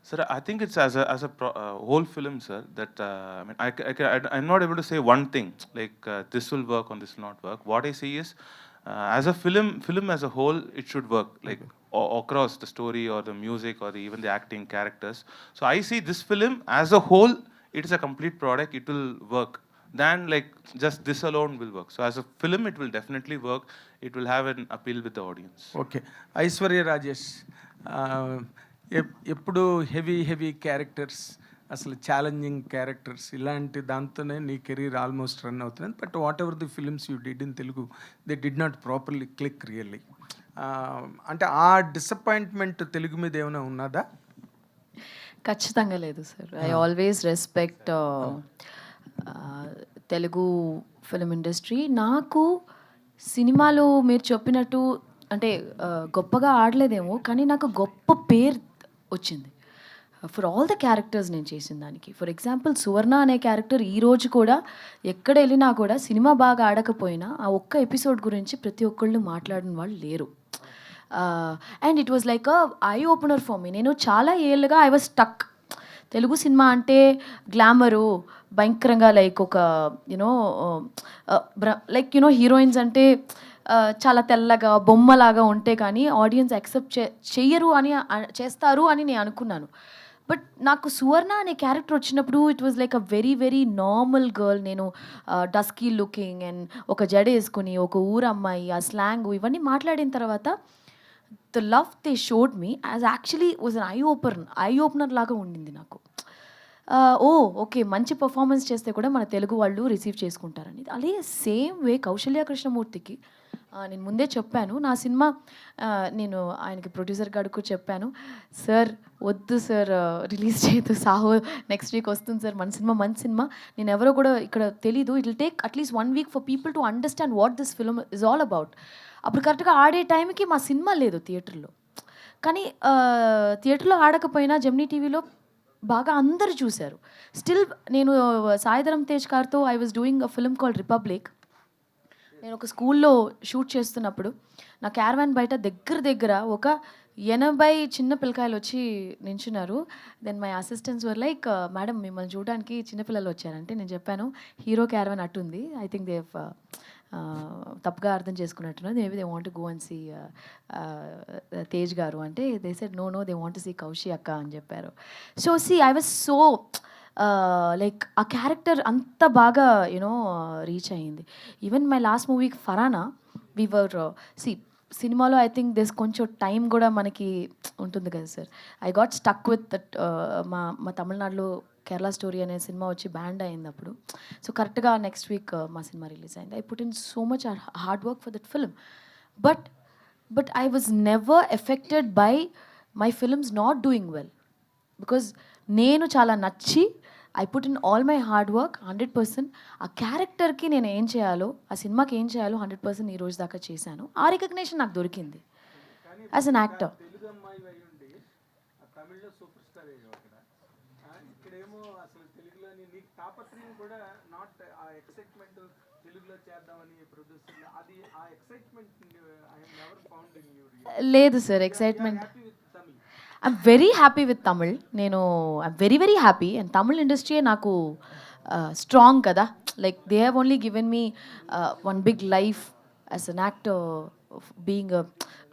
Sir, I think it's as a whole film, sir. That I mean, I'm not able to say one thing like this will work or this will not work. What I see is, as a film as a whole, it should work like across the story or the music or even the acting characters. So I see this film as a whole, it is a complete product. It will work. Than like just this alone will work. So as a film, it will definitely work. It will have an appeal with the audience. Okay Aishwarya Rajesh ఎప్పుడు heavy characters అసలు challenging characters ఇలాంటి దాంతోనే నీ career almost run అవుతుంది. But what ever the films you did in Telugu they did not properly click really. అంటే ఆ disappointment Telugu మీద ఏమైనా ఉన్నదా? ఖచ్చితంగా లేదు sir. I always respect Telugu film industry. నాకు సినిమాలో మీరు చెప్పినట్టు అంటే గొప్పగా ఆడలేదేమో, కానీ నాకు గొప్ప పేరు వచ్చింది ఫర్ ఆల్ ద క్యారెక్టర్స్ నేను చేసిన దానికి. ఫర్ ఎగ్జాంపుల్ సువర్ణ అనే క్యారెక్టర్ ఈరోజు కూడా ఎక్కడ వెళ్ళినా కూడా సినిమా బాగా ఆడకపోయినా ఆ ఒక్క ఎపిసోడ్ గురించి ప్రతి ఒక్కళ్ళు మాట్లాడిన వాళ్ళు లేరు. And it was like a eye opener for me. నేను చాలా ఏళ్ళుగా I was stuck. Telugu cinema అంటే గ్లామరు భయంకరంగా లైక్ ఒక యునో హీరోయిన్స్ అంటే చాలా తెల్లగా బొమ్మలాగా ఉంటే కానీ ఆడియన్స్ యాక్సెప్ట్ చెయ్యరు అని చేస్తారు అని నేను అనుకున్నాను. బట్ నాకు సువర్ణ అనే క్యారెక్టర్ వచ్చినప్పుడు it was like a very normal girl. నేను డస్కీ లుకింగ్ అండ్ ఒక జడ వేసుకుని ఒక ఊరమ్మాయి, ఆ స్లాంగ్ ఇవన్నీ మాట్లాడిన తర్వాత the love they showed me as actually was an eye opener లాగా ఉండింది నాకు. ఓకే మంచి పర్ఫార్మెన్స్ చేస్తే కూడా మన తెలుగు వాళ్ళు రిసీవ్ చేసుకుంటారని. అలాగే సేమ్ వే కౌశల్య కృష్ణమూర్తికి నేను ముందే చెప్పాను నా సినిమా, నేను ఆయనకి ప్రొడ్యూసర్ గారికి చెప్పాను, సార్ వద్దు సార్ రిలీజ్ చేయదు, సాహో నెక్స్ట్ వీక్ వస్తుంది సార్, మంచి సినిమా నేను ఎవరో కూడా ఇక్కడ తెలీదు, it will take at least 1 week for people to understand what this film is all about. అప్పుడు కరెక్ట్గా ఆడే టైంకి మా సినిమా లేదు థియేటర్లో. కానీ థియేటర్లో ఆడకపోయినా జెమినీ టీవీలో బాగా అందరు చూశారు. స్టిల్ నేను సాయిధరం తేజ్ గారితో I was doing a film called republic. నేను ఒక స్కూల్లో షూట్ చేస్తున్నప్పుడు నా క్యారవాన్ బయట దగ్గర ఒక 80 చిన్న పిల్లకాయలు వచ్చి నించున్నారు. Then my assistants were like, madam మిమ్మల్ని చూడడానికి చిన్నపిల్లలు వచ్చారంటే నేను చెప్పాను హీరో క్యారవాన్ అట్టుంది, ఐ థింక్ దే తప్పుగా అర్థం చేసుకున్నట్టున్నారు, maybe they want go and see Tej garu అంటే they said no they want see Kaushi అక్క అని చెప్పారు. So I was so like ఆ క్యారెక్టర్ అంత బాగా యూనో రీచ్ అయ్యింది. Even my last movie Farhana వీవర్ సినిమాలో ఐ థింక్ దిస్ కొంచెం టైం కూడా మనకి ఉంటుంది కదా sir. I got stuck with that. మా తమిళనాడులో కేరళ స్టోరీ అనే సినిమా వచ్చి బ్యాండ్ అయింది అప్పుడు. సో కరెక్ట్గా నెక్స్ట్ వీక్ మా సినిమా రిలీజ్ అయింది. I put in so much hard work for that film. But I was never affected by my films not doing well, because నేను చాలా నచ్చి I put in all my hard work 100%. ఆ క్యారెక్టర్కి నేను ఏం చేయాలో, ఆ సినిమాకి ఏం చేయాలో 100% ఈ రోజు దాకా చేశాను. ఆ రికగ్నేషన్ నాకు దొరికింది యాజ్ అన్ యాక్టర్. లేదు sir excitement. I'm very happy with Tamil. I'm very happy. And Tamil industry నాకు స్ట్రాంగ్ కదా, like they have only given me one big life as an actor, being a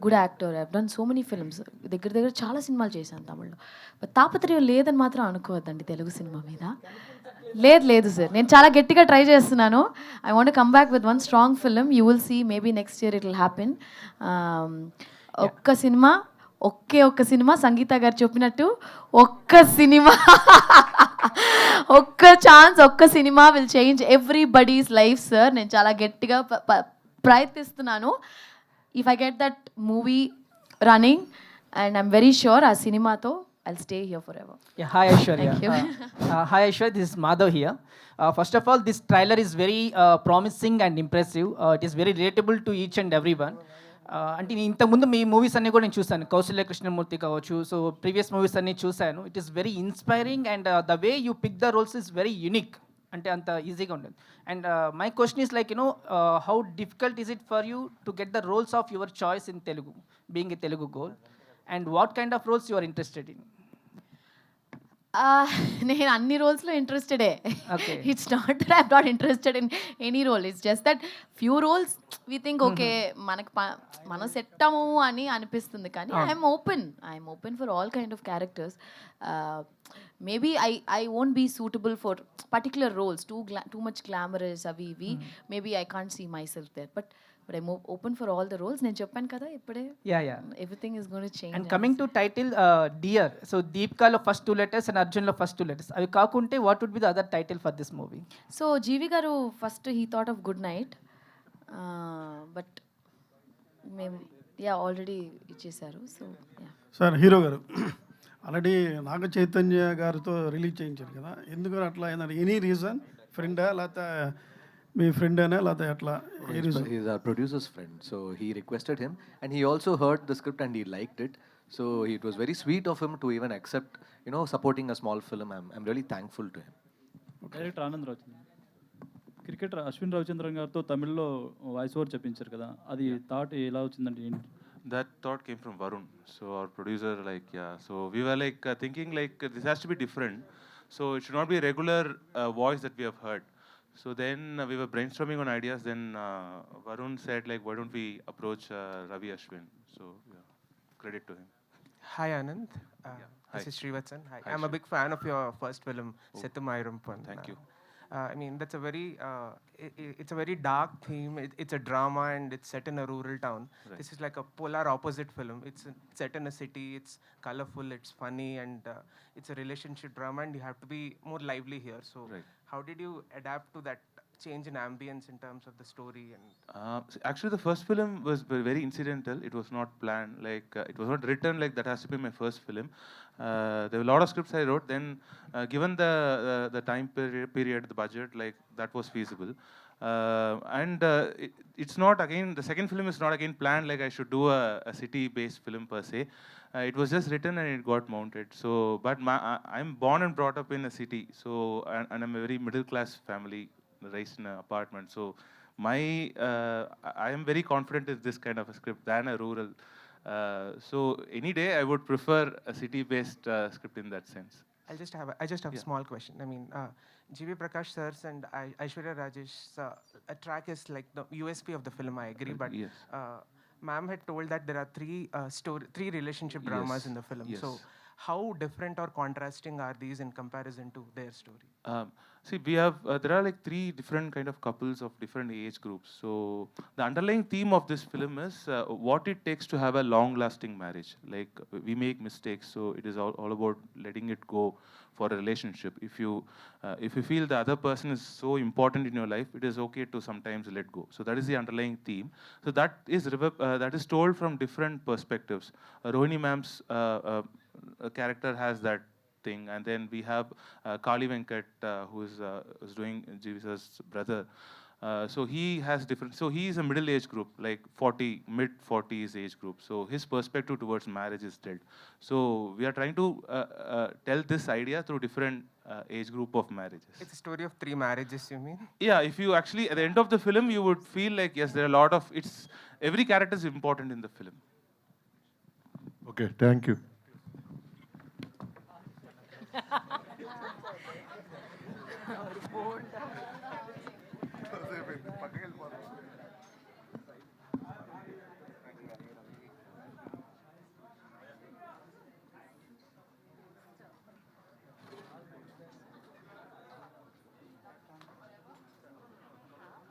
good actor. I have done so many films, దగ్గర చాలా సినిమాలు చేశాను తమిళ్లో. But తాపత్రయం లేదని మాత్రం అనుకోవద్దండి తెలుగు సినిమా మీద. లేదు సార్, నేను చాలా గట్టిగా ట్రై చేస్తున్నాను. I want come back with one strong film. You will see maybe next year it will happen. ఒక్క సినిమా సంగీత గారు చెప్పినట్టు ఒక్క ఛాన్స్, ఒక్క cinema will change everybody's life sir. నేను చాలా గట్టిగా ప్రయత్నిస్తున్నాను. If I get that movie running and I'm very sure ఆ సినిమాతో I'll stay here forever. Yeah, hi Aishwarya. Thank you. Hi Aishwarya, this is Madhav here. First of all, this trailer is very promising and impressive. It is very relatable to each and everyone. అంటే నేను ఇంతకుముందు మీ movies అన్నీ కూడా నేను చూశాను, కౌశల్య కృష్ణమూర్తి కావచ్చు, so previous movies అన్నీ చూశాను. It is very inspiring and the way you pick the roles is very unique, అంటే అంత ఈజీగా ఉండదు. And my question is like how difficult is it for you to get the roles of your choice in Telugu, being a Telugu girl, and what kind of roles you are interested in? నేను అన్ని రోల్స్లో ఇంట్రెస్టెడే. Okay. It's not that I'm not interested in any role. It's just that few roles we think okay మనకి మనం set అవ్వము అని అనిపిస్తుంది, కానీ I'm open for all kind of characters. Maybe I won't be suitable for particular roles, too much glamorous అవి ఇవి. Maybe I can't see myself there, but I'm open for all the roles. నేను చెప్పాను కదా ఇప్పుడే, Yeah. Everything is going to change. And coming to title dear, so దీపికాలో first 2 letters and అర్జున్లో first 2 letters. అవి కాకుంటే what would be the other title for this movie? So GV garu first he thought of good night, but మేము already ఇచ్చేసారు. So sir hero garu already Naga Chaitanya గారితో release చేయించారు కదా, ఎందుకు అట్లా ఏదైనా ఎనీ రీజన్? ఫ్రెండా లేకపోతే మీ ఫ్రెండ్ అయినా లేకపోతే అట్లా? He's our producer's friend, so he requested him, and he also heard the script and he liked it. So it was very sweet of him to even accept, supporting a small film. I'm really thankful to him. Director Anand Ravichandran, cricketer Ashwin Ravichandran గారితో తమిళ్లో voice over చెప్పించారు కదా, అది thought ఎలా వచ్చిందంటే ఏంటి? That thought came from Varun. So our producer, so we were thinking this has to be different. So it should not be a regular voice that we have heard. So then we were brainstorming on ideas. Then Varun said why don't we approach Ravi Ashwin? So yeah, credit to him. Hi Anand. This is Srivatsan. Hi. I'm a big fan of your first film, Sethumayirumpan. Thank you. I mean, that's a very, it's a very dark theme. It's a drama and it's set in a rural town. Right. This is like a polar opposite film. It's set in a city. It's colorful. It's funny, and it's a relationship drama. And you have to be more lively here. So, Right. how did you adapt to that change in ambience in terms of the story? And Actually, the first film was very incidental. It was not planned. It was not written that has to be my first film. There were a lot of scripts I wrote. Then, given the time period, the budget, that was feasible. It's not again. The second film is not again planned. I should do a city-based film per se. It was just written and it got mounted. So, but I'm born and brought up in a city. So, and I'm a very middle-class family, raised in an apartment. So, I am very confident in this kind of a script than a rural. So, any day I would prefer a city-based script in that sense. I just have a small question. I mean, G.V. Prakash sir's and Aishwarya Rajesh's a track is like the USP of the film. I agree, but Yes. ma'am had told that there are three relationship dramas Yes. in the film. Yes. So, how different or contrasting are these in comparison to their story? See, we have there are 3 different kind of couples of different age groups. So the underlying theme of this film is what it takes to have a long-lasting marriage. We make mistakes, so it is all about letting it go for a relationship. If you feel the other person is so important in your life, it is okay to sometimes let go. So that is the underlying theme. So that is told from different perspectives. Rohini ma'am's character has that thing, and then we have Kali Venkat, who is doing Jesus' brother. So he has different. So he is a middle-age group, mid-40s age group. So his perspective towards marriage is dead. So we are trying to tell this idea through different age group of marriages. It's a story of 3 marriages, you mean? Yeah, if you actually at the end of the film, you would feel yes, there are a lot of every character is important in the film. Okay, thank you.